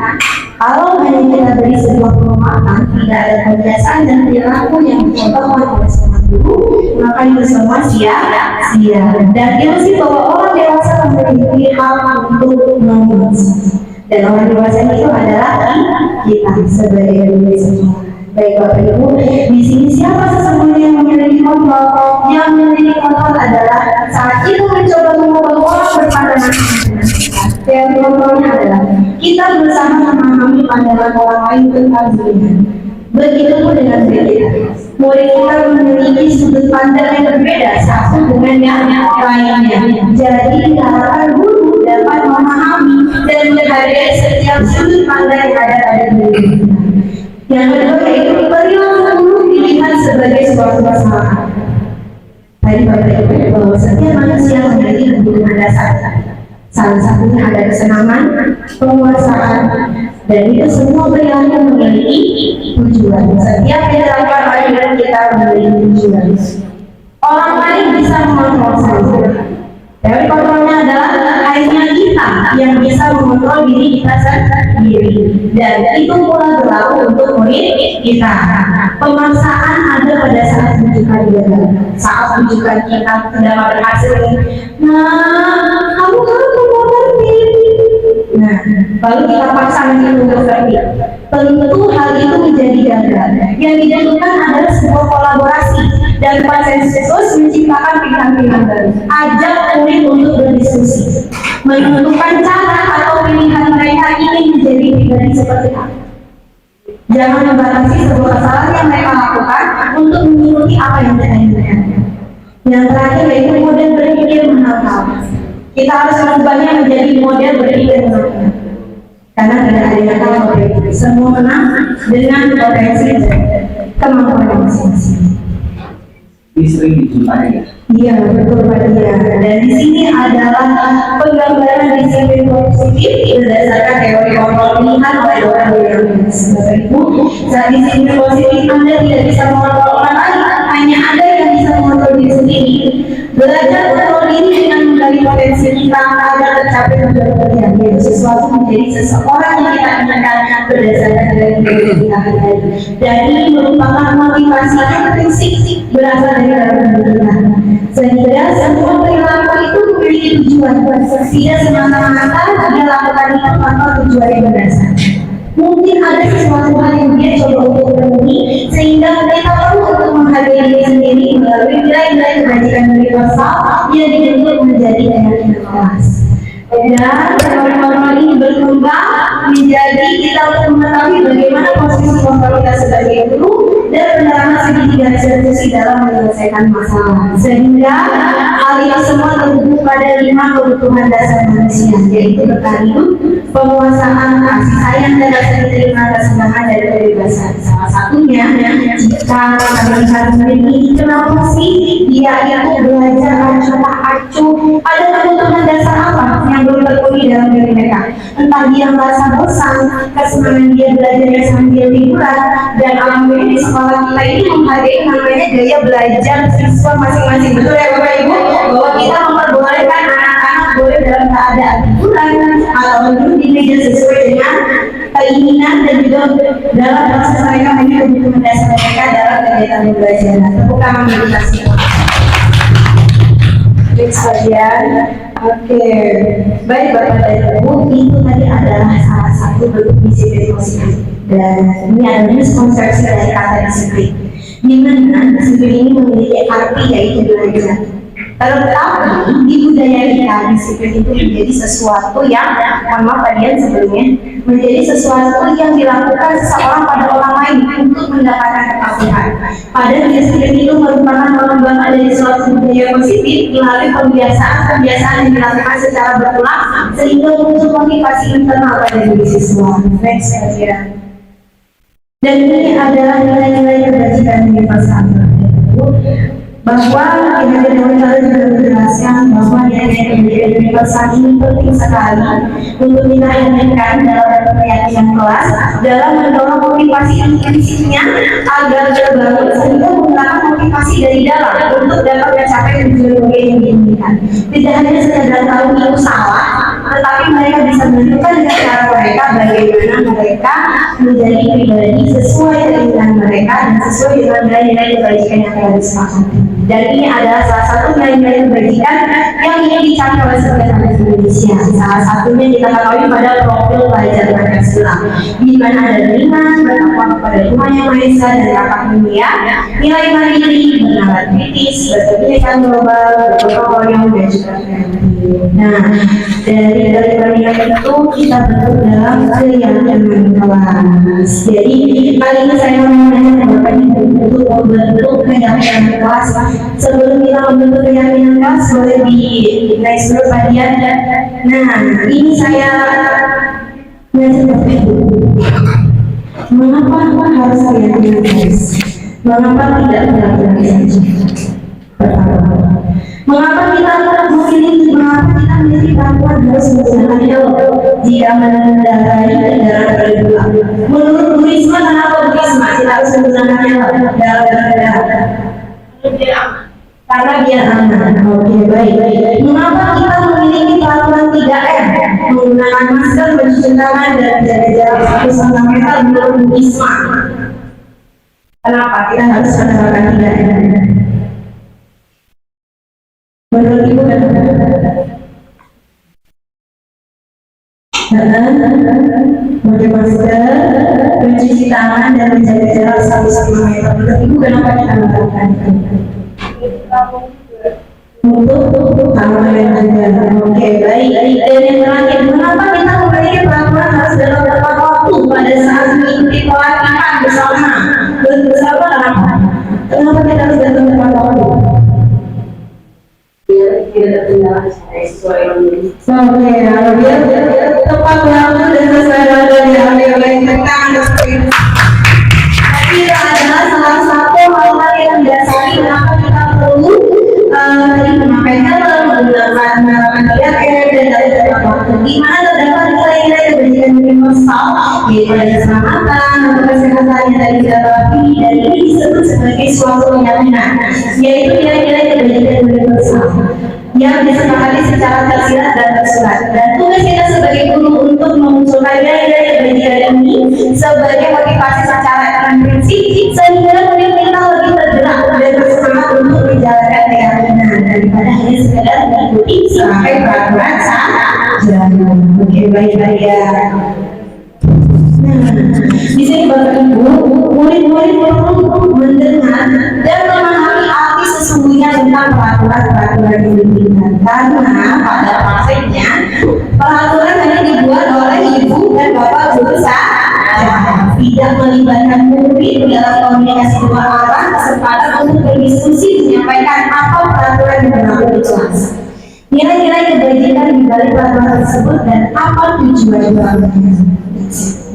kalau hanya kita beri sebuah penguatan, tidak ada kebiasaan dan perilaku yang dicontohkan oleh seorang guru, maka itu semua sia-sia. Dan ilusi bahwa orang dewasa memiliki hal untuk memutuskan, dan orang dewasa itu adalah kita sebagai guru semua. Baik Bapak Ibu, di sini siapa sesungguhnya yang memiliki kontrol? Yang memiliki kontrol adalah saat kita mencoba mengubah orang berpandangan dengan kita. Yang kontrolnya adalah kita berusaha memahami pandangan orang lain tentang dirinya. Begitupun dengan kita. Murid kita memiliki sudut pandang yang berbeda satu dengan yang lainnya. Jadi diharapkan guru dapat memahami dan menghargai setiap sudut pandang yang ada pada diri kita. Yang kedua yaitu perilaku guru dilihat sebagai suatu kesalahan. Tadi Bapak Ibu bahwa setiap manusia memiliki kebutuhan dasar. Salah satunya ada kesenangan, penguasaan, dan itu semua perilaku memiliki tujuan. Setiap yang dilakukan oleh diri kita memiliki tujuan. Orang lain bisa mengontrol saja. Tapi kontrolnya adalah hanya kita yang bisa mengontrol diri kita sendiri. Dan itu pula berlaku untuk murid kita. Pemaksaan ada pada saat rujukan kita. Saat rujukan kita tidak berhasil. Nah, kamu harus mengerti. Nah, lalu kita paksa itu mengerti. Tentu hal itu menjadi gagal. Yang dibutuhkan adalah sebuah kolaborasi dan konsensus menciptakan pilihan-pilihan baru. Ajak murid untuk berdiskusi, menentukan cara atau pilihan mereka ingin menjadi pribadi seperti apa. Jangan membatasi sebuah kesalahan yang mereka lakukan untuk mengikuti apa yang kita inginkan. Yang terakhir yaitu model berpikir menangkal. Kita harus mengubahnya menjadi model berpikir menangkal. Karena tidak ada yang tahu semua menang dengan potensi kemampuan masing-masing.
Ini sering dijumpai ya?
Iya, betul Pak Dia. Dan di sini adalah penggambaran disiplin positif berdasarkan teori kontrol pilihan oleh Dr. Williams. Bapak Ibu, saat disiplin positif Anda tidak bisa mengontrol orang lain, hanya Anda yang bisa mengontrol diri sendiri. Belajar kontrol diri dengan menggali potensi kita agar tercapai tujuan kita, yaitu sesuatu menjadi seseorang yang kita inginkan berdasarkan dari diri kita sendiri. Dan ini merupakan motivasi intrinsik berasal dari dalam diri kita. Sehingga semua perilaku itu memiliki tujuan. Tidak semata-mata dia lakukan itu tanpa tujuan yang berdasar. Mungkin ada sesuatu hal yang dia coba untuk penuhi, sehingga kita perlu untuk menghargai diri sendiri melalui nilai-nilai kebajikan universal yang dibentuk menjadi energi kelas. Dan kontrol ini berkembang menjadi kita untuk mengetahui bagaimana posisi kontrol kita sebagai guru dan penerapan segitiga eksekusi dalam menyelesaikan masalah. Sehingga hal ini semua terhubung pada 5 kebutuhan dasar manusia, yaitu bertahan hidup, penguasaan, kasih sayang dan rasa diterima, kesenangan dan kebebasan. Salah satunya jika kita melihat ini kenapa sih dia itu belajar acuh-acuh, ada kebutuhan dasar apa yang belum terpenuhi dalam diri mereka? Entah dia merasa bosan, kesenangan dia belajarnya sambil liburan, dan alhamdulillah di sekolah kita ini menghargai namanya gaya belajar siswa masing-masing. Betul ya Bapak Ibu? Bahwa kita memperbolehkan anak-anak boleh dalam keadaan liburan atau duduk di meja sesuai dengan keinginan dan juga dalam proses mereka hanya untuk mendasar mereka dalam kegiatan belajar. Tepuk tangan bagi kita semua. Baik sekalian, oke. Baik Bapak dan Ibu, itu tadi adalah salah satu bentuk disiplin positif. Dan ini adalah miskonsepsi dari kata disiplin. di mana disiplin ini memiliki arti yaitu belajar. Tetapi di budaya kita disiplin itu menjadi sesuatu yang, mohon maaf kalian sebelumnya, menjadi sesuatu yang dilakukan seseorang pada orang lain untuk mendapatkan kepatuhan. Padahal disiplin itu merupakan pengembangan dari suatu budaya positif melalui kebiasaan yang dilakukan secara berulang sehingga muncul motivasi internal pada diri siswa. Next saja. Dan ini adalah nilai-nilai kebajikan yang bersama, bahwa kita harus menjelaskan bahwa nilai-nilai universal ini penting sekali untuk kita hadirkan dalam keyakinan kelas dalam mendorong motivasi intrinsiknya agar terbangun sehingga menggunakan motivasi dari dalam untuk dapat mencapai tujuan yang diinginkan. Tidak hanya sekedar tahu itu salah, tetapi mereka bisa menentukan dengan cara mereka bagaimana mereka menjadi pribadi sesuai keinginan mereka dan sesuai dengan nilai-nilai kebajikan yang telah disepakati. Dan ini adalah salah satu nilai-nilai kebajikan yang ingin dicapai oleh setiap anak Indonesia. Salah satunya kita ketahui pada profil pelajar Pancasila, di mana ada iman, bertakwa kepada Tuhan Yang Maha Esa dan dapat mulia, nilai mandiri, bernalar kritis, berkebijakan global, berprotokol dan juga kreatif. Nah, dari nilai itu kita bentuk dalam keyakinan kelas. Jadi kali ini saya mau menanyakan Bapak Ibu untuk membentuk keyakinan kelas. Sebelum kita membentuk keyakinan kelas, boleh di next dulu Pak Dian. Nah, ini saya mengajak Bapak Ibu. Mengapa harus keyakinan kelas? Mengapa tidak keyakinan saja? Pertama, mengapa kita memiliki perempuan harus menggunakan helm jika mengendarai kendaraan berdua? Menurut Bu Risma, kenapa Bu Risma kita harus menggunakan helm dalam kendaraan? Karena biar aman. Oke, baik. Mengapa kita memiliki peraturan 3M? Menggunakan masker, mencuci tangan, dan jaga jarak 1 meter menurut Bu Risma. Kenapa kita harus menerapkan 3M? Menurut Ibu pakai masker, mencuci tangan dan menjaga jarak 1 meter. Menurut Ibu kenapa kita melakukan itu? Untuk keamanan juga. Oke, baik. Dan yang terakhir, mengapa kita memiliki peraturan harus dalam tepat waktu pada saat mengikuti pelatihan bersama? Kenapa? Kenapa kita harus dalam tepat waktu? Tidak tertinggal sesuai yang oke, biar tepat waktu dan sesuai dengan yang dilakukan. Tapi adalah salah satu hal yang mendasari kenapa kita perlu memakai helm, menggunakan jaket dan dari tepat waktu. Di mana terdapat nilai-nilai kebajikan universal, yaitu ada keselamatan, kesehatan yang tadi kita bahas, dan ini disebut sebagai suatu keyakinan, yaitu nilai-nilai kebajikan universal yang disepakati secara tersirat dan tersurat. Dan tugas kita sebagai guru untuk memunculkan nilai-nilai kebajikan ini sebagai motivasi secara prinsip sehingga kita lebih tergerak dan bersemangat untuk menjalankan keyakinan daripada hanya sekedar mengikuti sampai peraturan saja. Oke, baik-baik ya. Di sini Bapak Ibu, murid-murid perlu mendengar dan memahami arti sesungguhnya tentang peraturan-peraturan ini. Karena pada prakteknya peraturan hanya dibuat oleh ibu dan bapak guru saja, tidak melibatkan murid dalam komunikasi dua arah, kesempatan untuk berdiskusi menyampaikan apa peraturan yang berlaku di kelas, nilai-nilai kebajikan di balik peraturan tersebut dan apa tujuannya.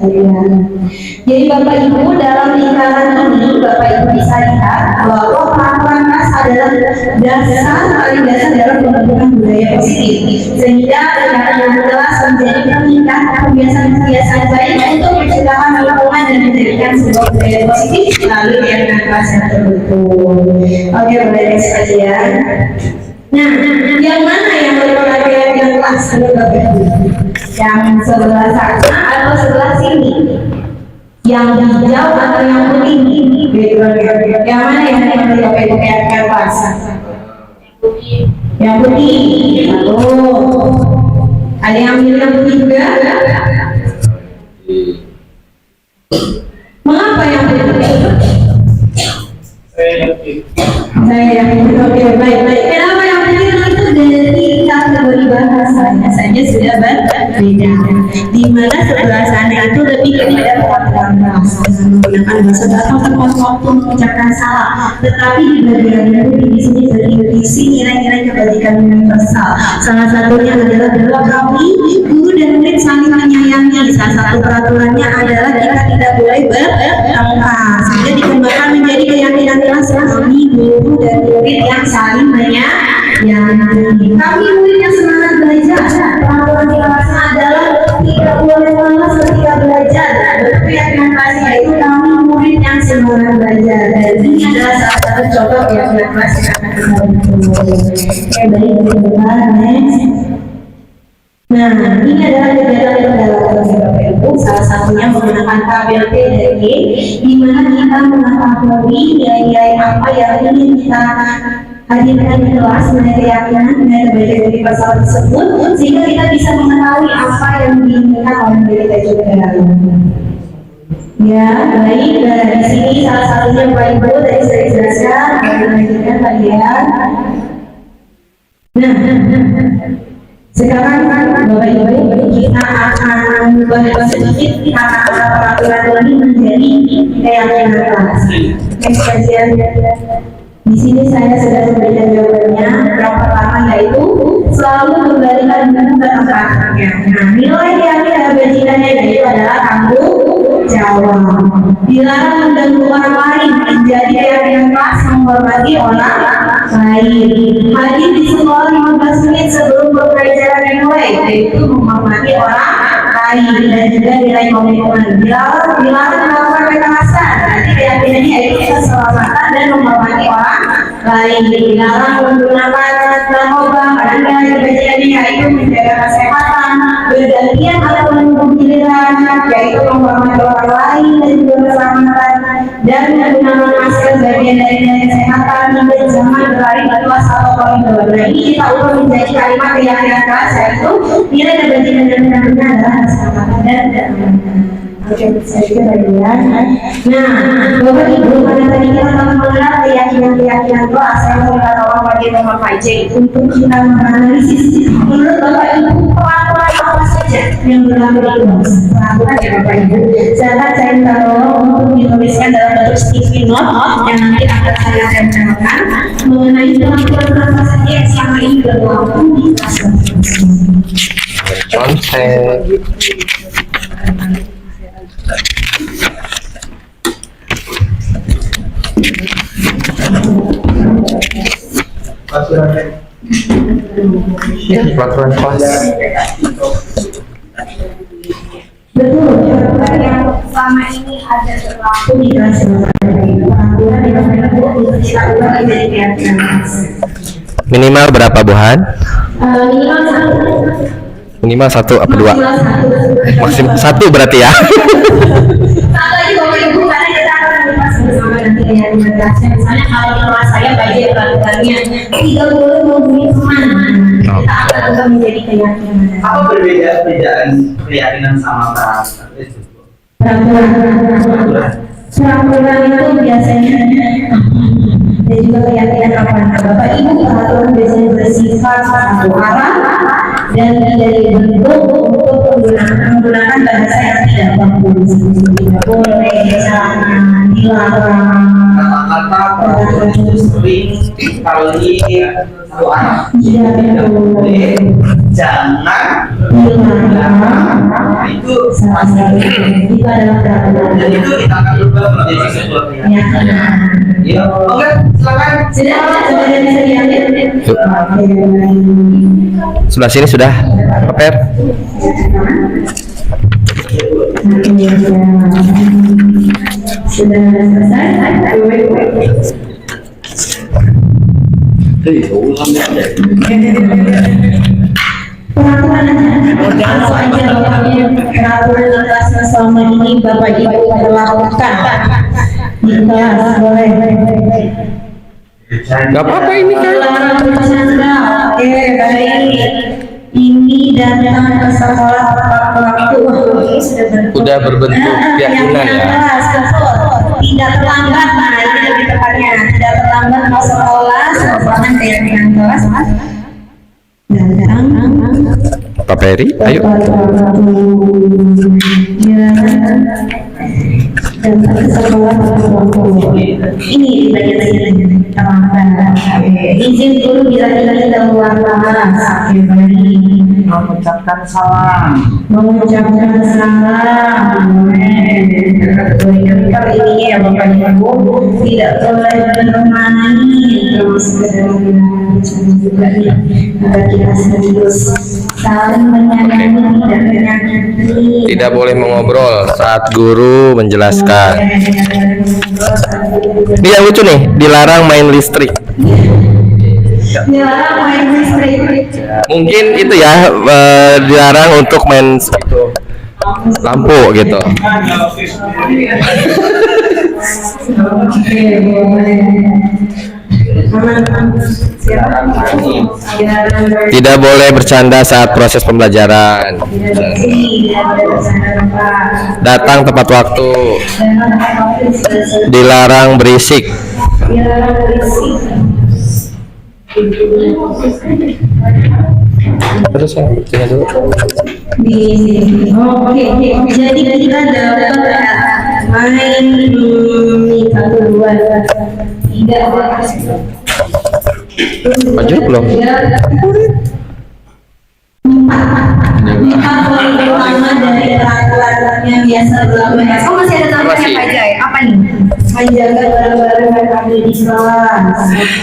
Jadi Bapak Ibu dalam lingkaran ini Bapak Ibu bisa lihat bahwa peraturan kelas adalah paling dasar dalam pembentukan budaya positif, sehingga lingkaran yang kelas menjadi pengikat kebiasaan-kebiasaan baik untuk menciptakan lingkungan dan menjadikan sebuah budaya positif melalui keyakinan kelas yang terbentuk. Oke, boleh next aja ya. Nah, yang mana yang merupakan keyakinan kelas menurut Bapak Ibu? Yang sebelah sana atau sebelah sini? Yang hijau atau yang putih? Yang mana yang menurut Bapak Ibu keyakinan kelas? Yang putih. Oh, ada yang pilih yang putih juga? Mengapa yang putih? bahasanya saja sudah berbeda. Di mana sebelah sana itu lebih kepada peraturan bahasa, menggunakan bahasa atau tepat waktu mengucapkan salah. Tetapi di bagian itu di sini berisi nilai-nilai kebaikan universal. Salah satunya adalah bahwa kami guru dan murid saling menyayangi. Salah satu peraturannya adalah kita tidak boleh bertengkar. Sehingga dikembangkan menjadi keyakinan kelas kami guru dan murid yang saling menyayangi. Kami murid yang semangat belajar. Peraturan di kelasnya adalah tidak boleh malas ketika belajar. Keyakinan kelas yaitu kami murid yang semangat belajar. Dan ini adalah salah satu contoh keyakinan kelas yang akan kita Oke, baik, next. Nah, ini adalah kegiatan pendalaman Bapak Ibu. Salah satunya menggunakan tabel P dan G, di mana kita mengetahui nilai-nilai apa yang ingin kita hadirkan di kelas, mengenai keyakinan, mengenai kebaikan dari pasal tersebut, sehingga kita bisa mengetahui apa yang diinginkan oleh diri kita juga. Ya, baik. Nah, di sini salah satunya Bapak Ibu tadi saya jelaskan, mengajarkan kalian. Nah, sekarang Bapak Ibu kita akan mengubah sedikit kata-kata peraturan ini menjadi keyakinan kelas. Next kajian. Di sini saya sudah memberikan jawabannya. Yang pertama yaitu selalu kembalikan buku ke tempatnya. Nah, nilai keyakinan kebajikannya yaitu adalah tanggung jawab. Dilarang mengganggu orang lain, menjadi keyakinan kelas menghormati orang lain. Hadir di sekolah 15 menit sebelum pembelajaran dimulai, yaitu menghormati orang lain dan juga nilai komitmen. Dilarang melakukan kekerasan, nanti keyakinannya yaitu keselamatan dan menghormati orang lain. Dilarang menggunakan narkoba, karena kebajikannya yaitu menjaga kesehatan, bergantian atau menunggu giliran, yaitu menghormati orang lain dan juga keselamatan, dan menggunakan masker bagian dari kesehatan hingga zaman berlari kelas atau koridor. Nah, ini kita ubah menjadi kalimat keyakinan kelas, yaitu nilai kebajikan dan benar-benar adalah keselamatan dan Oke, saya juga bagian. Nah, Bapak Ibu, pada tadi kita telah mengenal keyakinan kelas. Saya mau minta tolong bagi Bapak J untuk kita menganalisis. Menurut Bapak Ibu, peraturan apa saja yang berlaku di kelas? Peraturan ya Bapak Ibu. Saya minta tolong untuk dituliskan dalam bentuk sticky note yang nanti akan saya tempelkan mengenai peraturan apa saja yang selama ini berlaku di kelas.
Konsep. Peraturan kelas.
Betul, peraturan yang selama ini ada berlaku di kelas peraturan yang berlaku dari keyakinan.
Minimal berapa Buhan?
Minimal satu.
Minimal satu apa dua? Maksimal satu berarti ya.
Satu lagi Bapak Ibu, karena kita akan membahas bersama nanti keyakinan kelasnya. Misalnya kalau di kelas saya bagian peraturannya tidak boleh menghubungi teman. Kita akan ubah menjadi keyakinan.
Apa perbedaan keyakinan sama peraturan?
Peraturan itu biasanya dan juga keyakinan apa? Bapak Ibu, peraturan biasanya bersifat satu arah dan tidak dibentuk untuk menggunakan bahasa yang tidak bagus. Tidak boleh, jangan, dilarang.
Kata-kata sering kali satu arah.
Tidak boleh,
Jangan
dilarang.
itu
Salah satu itu adalah peraturan.
dan itu kita akan ubah menjadi sebuah keyakinan. Ya, oke, silakan.
Sudah bisa diambil.
Sebelah sini sudah prepare.
Sudah selesai. Peraturan kelasnya selama ini Bapak Ibu berlakukan di kelas, boleh.
Gak apa-apa ini kan.
Oke, baik. Ini datang ke sekolah tepat waktu.
Udah berbentuk keyakinan ya.
Kelas, betul. Tidak terlambat, nah ini lebih tepatnya. Tidak terlambat ke sekolah, merupakan keyakinan kelas. Datang
Peri, ayo.
Ini izin dulu bila kita keluar kelas.
Mengucapkan salam.
Mengucapkan salam. Kalau ini ya Bapak Ibu tidak boleh menemani terus juga agar kita serius saling menyayangi dan menyakiti.
Tidak boleh mengobrol saat guru menjelaskan. Ini yang lucu nih, dilarang main listrik.
Dilarang main listrik.
Mungkin itu ya, dilarang untuk main itu, lampu gitu. Tidak boleh bercanda saat proses pembelajaran. Datang tepat waktu. Dilarang berisik. Terus ya, buktinya dulu.
Oke, jadi kita dapat main satu dua tiga
Maju belum?
Empat poin pertama dari peraturan yang biasa berlaku. Oh masih ada tambahan Pak Jai? Apa nih? Menjaga barang-barang yang ada di kelas.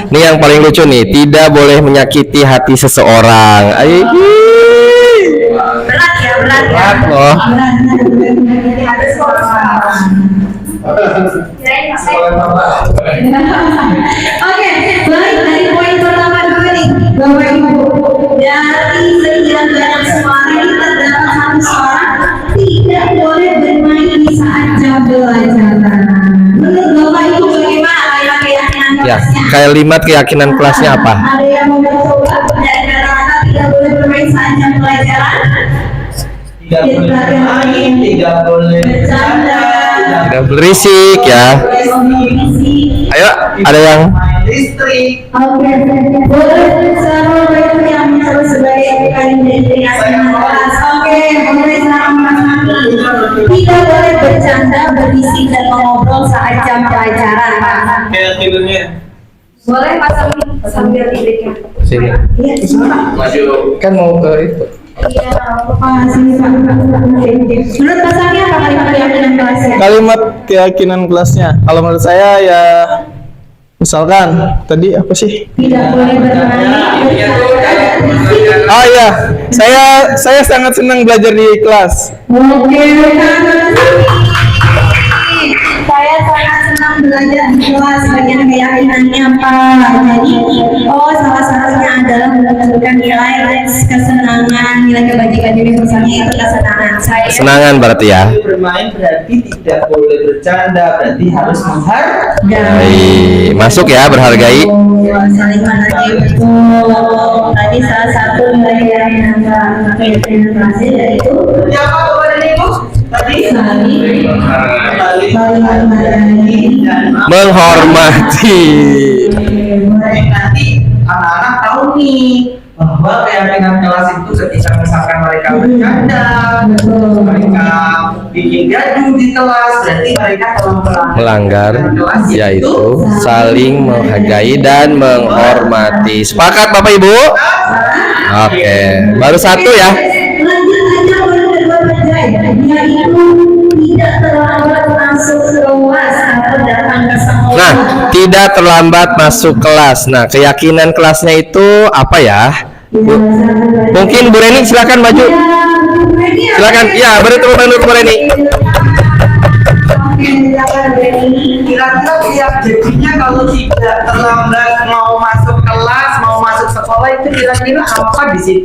Ini yang paling lucu nih, tidak boleh menyakiti hati seseorang. Ayo.
Berat ya, berat ya.
Berat loh.
Harus Oke, baik dari poin pertama dulu nih, Bapak Ibu. Dari sekian banyak suara kita dapat satu suara tidak boleh bermain di saat jam pelajaran. Menurut Bapak Ibu bagaimana keyakinan
Ya,
kelasnya?
kalimat keyakinan kelasnya apa?
Ada yang mau mencoba dari kata-kata tidak boleh bermain saat jam pelajaran?
Tidak boleh bermain, tidak boleh bercanda,
Tidak berisik ya. Ayo, ada yang
main listrik.
Oke, boleh sama itu yang terus sebagai identifikasi kelas. Oke, boleh sama tidak boleh bercanda, berisik dan mengobrol saat jam pelajaran.
Keyakinannya.
Boleh pasang sambil tidurnya.
sini.
Iya, di sana.
Maju. Kan mau ke itu.
Iya, Pak, sini Pak. Menurut Pak Sami apa kalimat keyakinan kelasnya?
Kalimat keyakinan kelasnya, kalau menurut saya ya misalkan tadi apa sih?
Tidak boleh bermain.
Oh iya, saya sangat senang belajar di kelas.
Oke, saya sangat senang belajar di kelas. Bagian keyakinannya apa? Jadi, salah satunya adalah menunjukkan nilai kesenangan, nilai kebajikan diri misalnya itu kesenangan. Saya
Senangan berarti ya.
Bermain berarti tidak boleh bercanda, berarti harus menghargai.
Masuk ya, berhargai.
Saling menghargai betul. Tadi salah satu nilai keyakinan kelasnya yaitu
Siapa kepada Ibu? Tadi
saling menghargai dan
Menghormati.
nanti anak-anak tahu nih bahwa keyakinan kelas itu ketika misalkan mereka bercanda, mereka bikin gaduh di kelas, berarti mereka telah
Melanggar,
kelas
yaitu saling menghargai dan menghormati. Sepakat Bapak Ibu? Oke, baru satu ya.
lanjut aja boleh kedua Bajai, yaitu tidak terlambat masuk kelas atau datang ke sekolah.
Nah, tidak terlambat masuk kelas. Nah, keyakinan kelasnya itu apa ya? Mungkin Bu Reni silakan maju. Silakan. Ya, beri tepuk tangan untuk Bu Reni.
kira-kira tiap jadinya kalau tidak terlambat mau masuk kelas, mau masuk sekolah itu kira-kira apa di sini?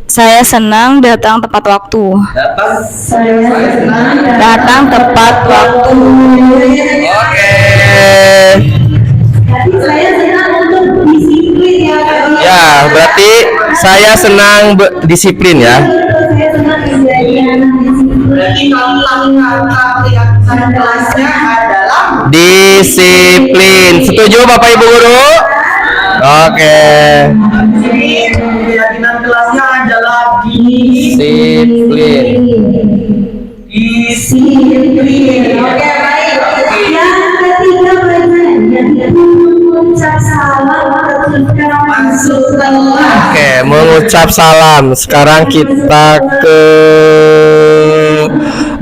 Saya senang datang tepat waktu. Datang tepat waktu.
Oke.
Tapi saya senang untuk disiplin ya Kak.
Ya, berarti saya senang disiplin ya.
Saya senang kejadian disiplin.
Berarti kata keyakinan kelasnya adalah
Disiplin. Setuju Bapak Ibu guru? Oke. Oke.
Keyakinan kelasnya adalah
Disiplin.
Disiplin. Oke, baik. Yang ketiga pelajarannya itu mengucap salam ketika masuk kelas.
Oke, mengucap salam. Sekarang kita ke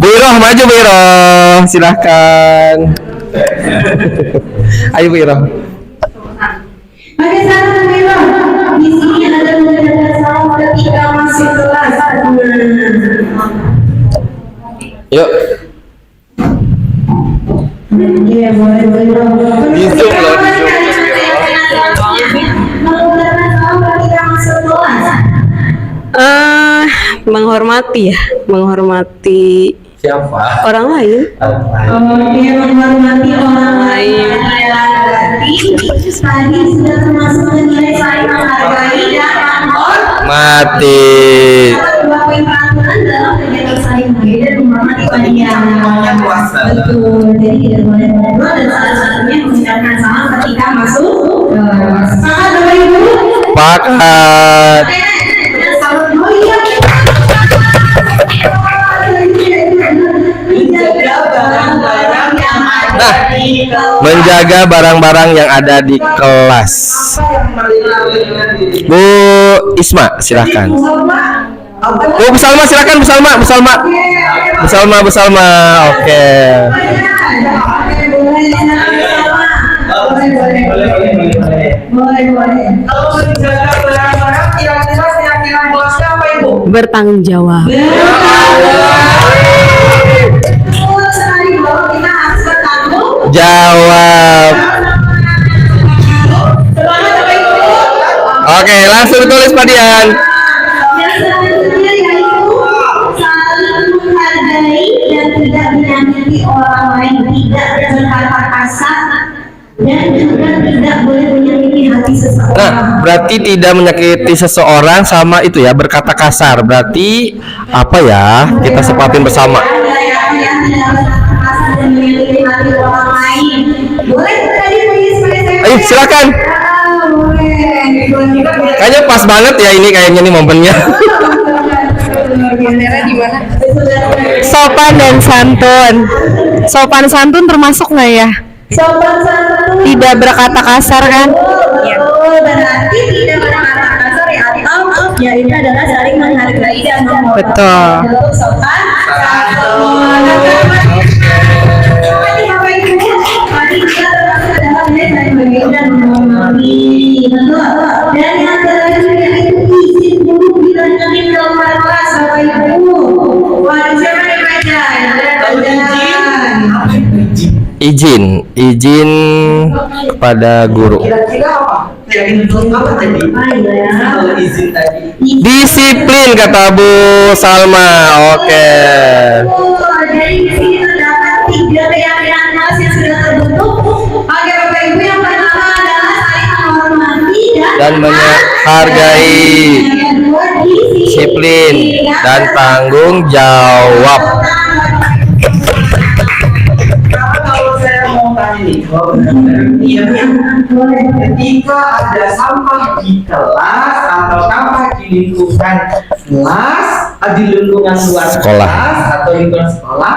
Bu Iroh, maju Bu Iroh. Silahkan. Ayo Bu Iroh.
Oke, salam Milo. Di sini ada mengucapkan salam ketika masuk kelas.
Yuk.
Iya, boleh.
Di Zoom loh, di Zoom.
Mengucapkan salam ketika masuk kelas.
Menghormati ya, menghormati
Siapa?
orang lain.
Oke, menghormati orang lain. Berarti tadi sudah termasuk nilai saling menghargai dan
Mati.
dua poin peraturan dalam kegiatan saling menghargai dan menghormati banyak. Betul. Jadi tidak boleh ngobrol dan salah satunya mengucapkan salam ketika masuk kelas. Sepakat Bapak Ibu?
Pakat.
Oh iya.
Menjaga barang-barang yang ada di kelas. Bu Isma, silahkan. Bu Salma, silahkan Bu Salma. Bu Salma. Oke.
Boleh.
Kalau menjaga barang-barang, kira-kira keyakinan kelasnya apa Ibu?
Bertanggung jawab.
Jawab. Oke, langsung tulis Pak Dian.
Yang selanjutnya yaitu saling menghargai dan tidak menyakiti orang lain, tidak berkata kasar dan juga tidak boleh menyakiti hati seseorang.
Nah, berarti tidak menyakiti seseorang sama itu ya, berkata kasar. Berarti apa ya? Kita sepatin bersama. Ayo silakan. Kayaknya pas banget ya ini kayaknya nih momennya.
Sopan dan santun. Sopan santun termasuk nggak ya?
Sopan santun.
Tidak berkata kasar kan?
Berarti tidak berkata kasar ya, atau ya itu adalah saling menghargai dan menghormati.
Betul.
Untuk sopan santun. Mari kita termasuk dalam saling menghargai dan menghormati. Betul. Dan yang selanjutnya itu izin dulu dilanjutin ke luar kelas Bapak Ibu. Wajar dibaca.
Izin kepada guru.
Kira-kira apa? Keyakinan apa tadi? Kalau izin tadi.
Disiplin kata Bu Salma. Oke.
Jadi di sini terdapat 3 keyakinan kelas yang sudah terbentuk. Oke Bapak Ibu, yang pertama adalah saling menghormati
Dan menghargai.
yang kedua
Disiplin dan tanggung jawab.
Kalau saya mau tanya nih, ketika ada sampah di kelas atau sampah di lingkungan kelas, di lingkungan luar
Sekolah.
kelas atau lingkungan sekolah,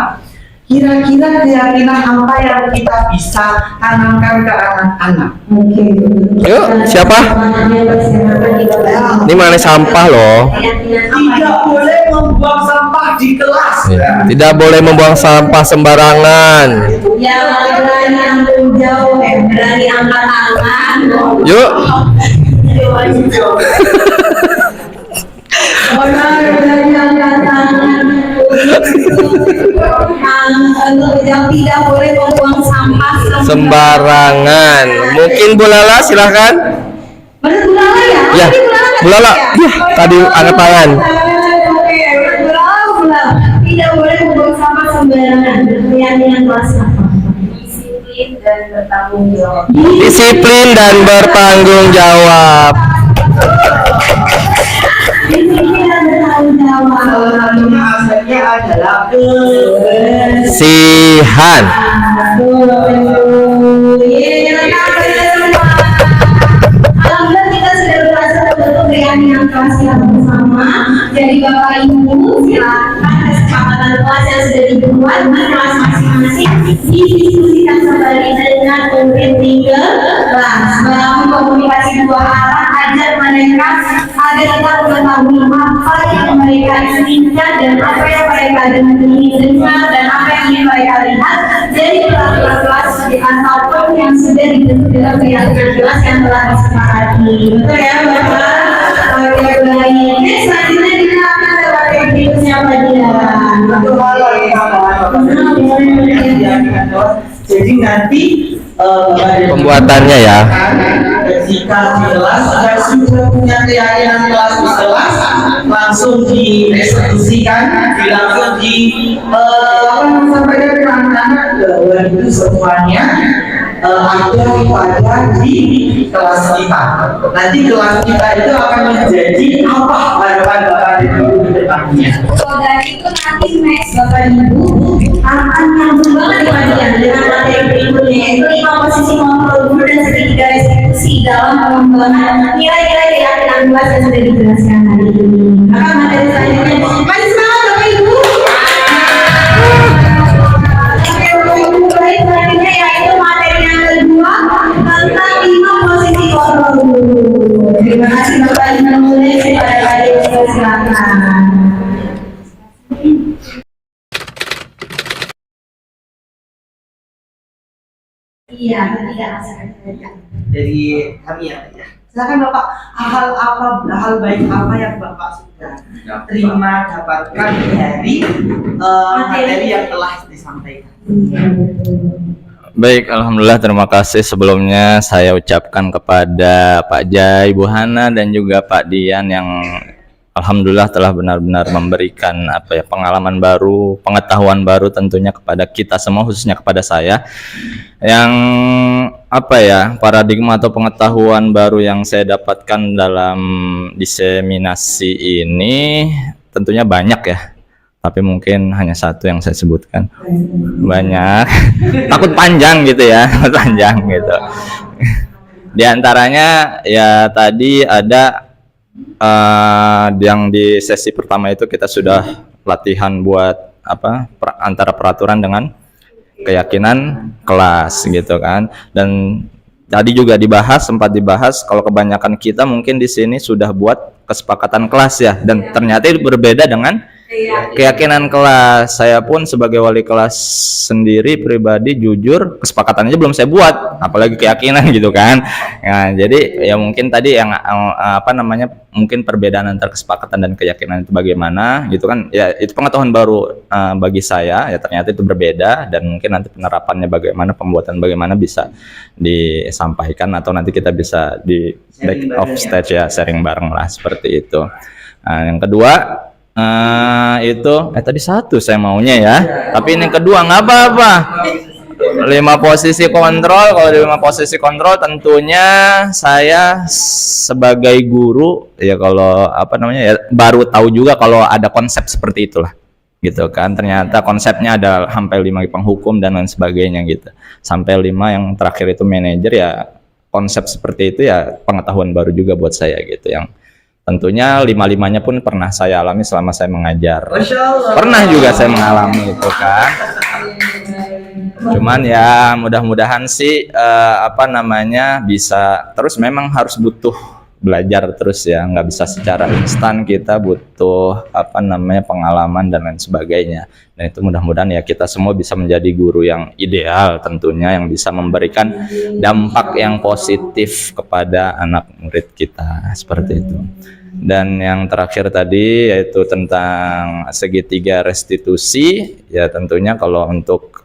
kira-kira keyakinan apa yang kita bisa tanamkan ke anak-anak?
Yuk, siapa? Ini mana sampah loh?
Tidak boleh membuang sampah di kelas.
Tidak boleh membuang sampah sembarangan.
yang berani tanggung jawab, berani angkat tangan.
Yuk.
Orang berani angkat tangan. Yang tidak boleh membuang sampah
Sembarangan. Mungkin Bu Lala silahkan.
Benar Bu Lala ya?
Ya,
Tadi Bu Lala
Bu Lala. Ya, tadi angkat tangan.
Oke, Bu Lala. Tidak boleh membuang sampah sembarangan. Keyakinan kelas apa? Disiplin dan bertanggung jawab.
Disiplin dan bertanggung jawab.
Disiplin dan bertanggung jawab.
Salah satunya asalnya adalah
Sihan.
Alhamdulillah kelas kita bersama. Jadi Bapak Ibu silakan kesepakatan kelas yang sudah dibuat di kelas masing-masing didiskusikan kembali dengan murid 3 kelas. Bangun komunikasi 2 arah, ajar mereka agar tetap mengetahui apa yang mereka inginkan dan apa yang mereka ingin dengar dan apa yang ingin mereka lihat dari peraturan kelas ataupun yang sudah ditentukan dalam keyakinan kelas yang telah disepakati. Betul ya Bapak? Oke baik. Selanjutnya kita akan lewat berikutnya
Jadi nanti
Pembuatannya ya.
ketika di kelas sudah punya keyakinan kelas di kelas langsung dieksekusikan, langsung sampaikan ke anak-anak bahwa itu semuanya ada pada di kelas kita. Nanti kelas kita itu akan menjadi apa harapan Bapak Ibu ke depannya.
Dan itu nanti next Bapak Ibu akan nyambung banget nih dengan materi berikutnya, yaitu 5 posisi kontrol guru dan segitiga eksekusi dalam pengembangan nilai-nilai keyakinan kelas yang sudah dijelaskan hari ini. Maka materi selanjutnya masih semangat Bapak Ibu. Materi selanjutnya yaitu materi yang kedua tentang 5 posisi kontrol guru. Terima kasih Bapak Ibu mulai kepada Pak Ibu, silakan. Iya, ketiga aspek.
Dari kami ya. Silakan Bapak, hal baik apa yang Bapak sudah terima dapatkan dari materi yang telah disampaikan.
Baik, alhamdulillah, terima kasih sebelumnya saya ucapkan kepada Pak Jai, Bu Hana dan juga Pak Dian yang alhamdulillah telah benar-benar memberikan pengalaman baru, pengetahuan baru tentunya kepada kita semua, khususnya kepada saya. Yang paradigma atau pengetahuan baru yang saya dapatkan dalam diseminasi ini tentunya banyak ya. Tapi mungkin hanya satu yang saya sebutkan. Banyak. Takut panjang gitu ya, panjang gitu. Di antaranya ya tadi ada yang di sesi pertama itu kita sudah latihan buat antara peraturan dengan keyakinan kelas gitu kan. Dan tadi juga sempat dibahas kalau kebanyakan kita mungkin di sini sudah buat kesepakatan kelas ya, dan ternyata itu berbeda dengan keyakinan kelas. Saya pun sebagai wali kelas sendiri pribadi jujur kesepakatannya belum saya buat, apalagi keyakinan gitu kan. Nah, jadi ya mungkin tadi yang mungkin perbedaan antara kesepakatan dan keyakinan itu bagaimana gitu kan. Ya itu pengetahuan baru bagi saya, ya ternyata itu berbeda, dan mungkin nanti penerapannya bagaimana, pembuatan bagaimana bisa disampaikan atau nanti kita bisa di back off stage ya, sharing bareng lah seperti itu. Nah, yang kedua itu tadi satu saya maunya ya, tapi ini kedua nggak apa-apa. 5 posisi kontrol. Kalau di 5 posisi kontrol tentunya saya sebagai guru ya kalau baru tahu juga kalau ada konsep seperti itulah gitu kan. Ternyata konsepnya ada sampai 5 penghukum dan lain sebagainya gitu, sampai 5 yang terakhir itu manajer. Ya konsep seperti itu ya pengetahuan baru juga buat saya gitu, yang tentunya 5-5-nya pun pernah saya alami selama saya mengajar. Pernah juga saya mengalami itu kan. Cuman ya mudah-mudahan sih bisa terus, memang harus butuh belajar terus ya, nggak bisa secara instan, kita butuh pengalaman dan lain sebagainya. Dan itu mudah-mudahan ya kita semua bisa menjadi guru yang ideal tentunya, yang bisa memberikan dampak yang positif kepada anak murid kita seperti itu. Dan yang terakhir tadi yaitu tentang segitiga restitusi, ya tentunya kalau untuk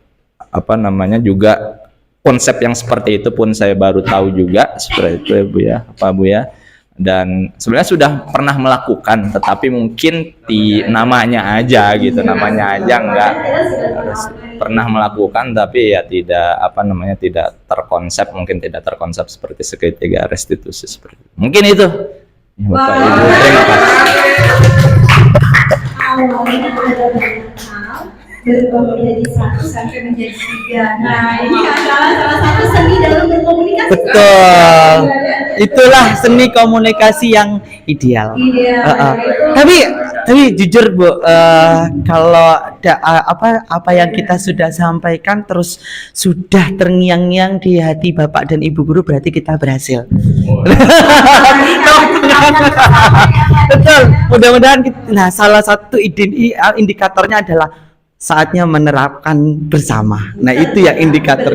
juga konsep yang seperti itu pun saya baru tahu juga seperti itu ya Bu ya, Bu ya. Dan sebenarnya sudah pernah melakukan, tetapi mungkin namanya aja gitu, namanya aja nggak pernah melakukan, tapi ya tidak tidak terkonsep, mungkin tidak terkonsep seperti segitiga restitusi seperti itu. Mungkin itu. Bapak Ibu, terima kasih.
berubah menjadi satu sampai menjadi tiga. Nah, ini adalah salah satu seni dalam berkomunikasi.
Betul. Itulah seni komunikasi yang ideal. Tapi jujur Bu, kalau apa yang kita sudah sampaikan terus sudah terngiang-ngiang di hati Bapak dan Ibu guru, berarti kita berhasil. Betul. Mudah-mudahan nah salah satu indikatornya adalah saatnya menerapkan bersama. Nah itu ya indikator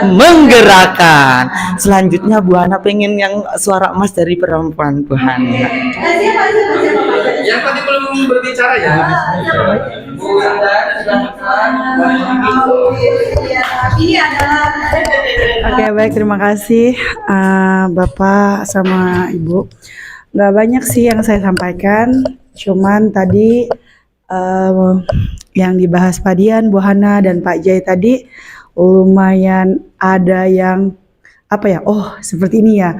menggerakkan. Selanjutnya Bu Hana pengen yang suara emas dari perempuan Bu Hana.
Yang tadi belum berbicara ya.
Oke, baik, terima kasih Bapak sama Ibu. Nggak banyak sih yang saya sampaikan, cuman tadi yang dibahas Pak Dian, Bu Hana, dan Pak Jai tadi lumayan ada yang oh seperti ini ya.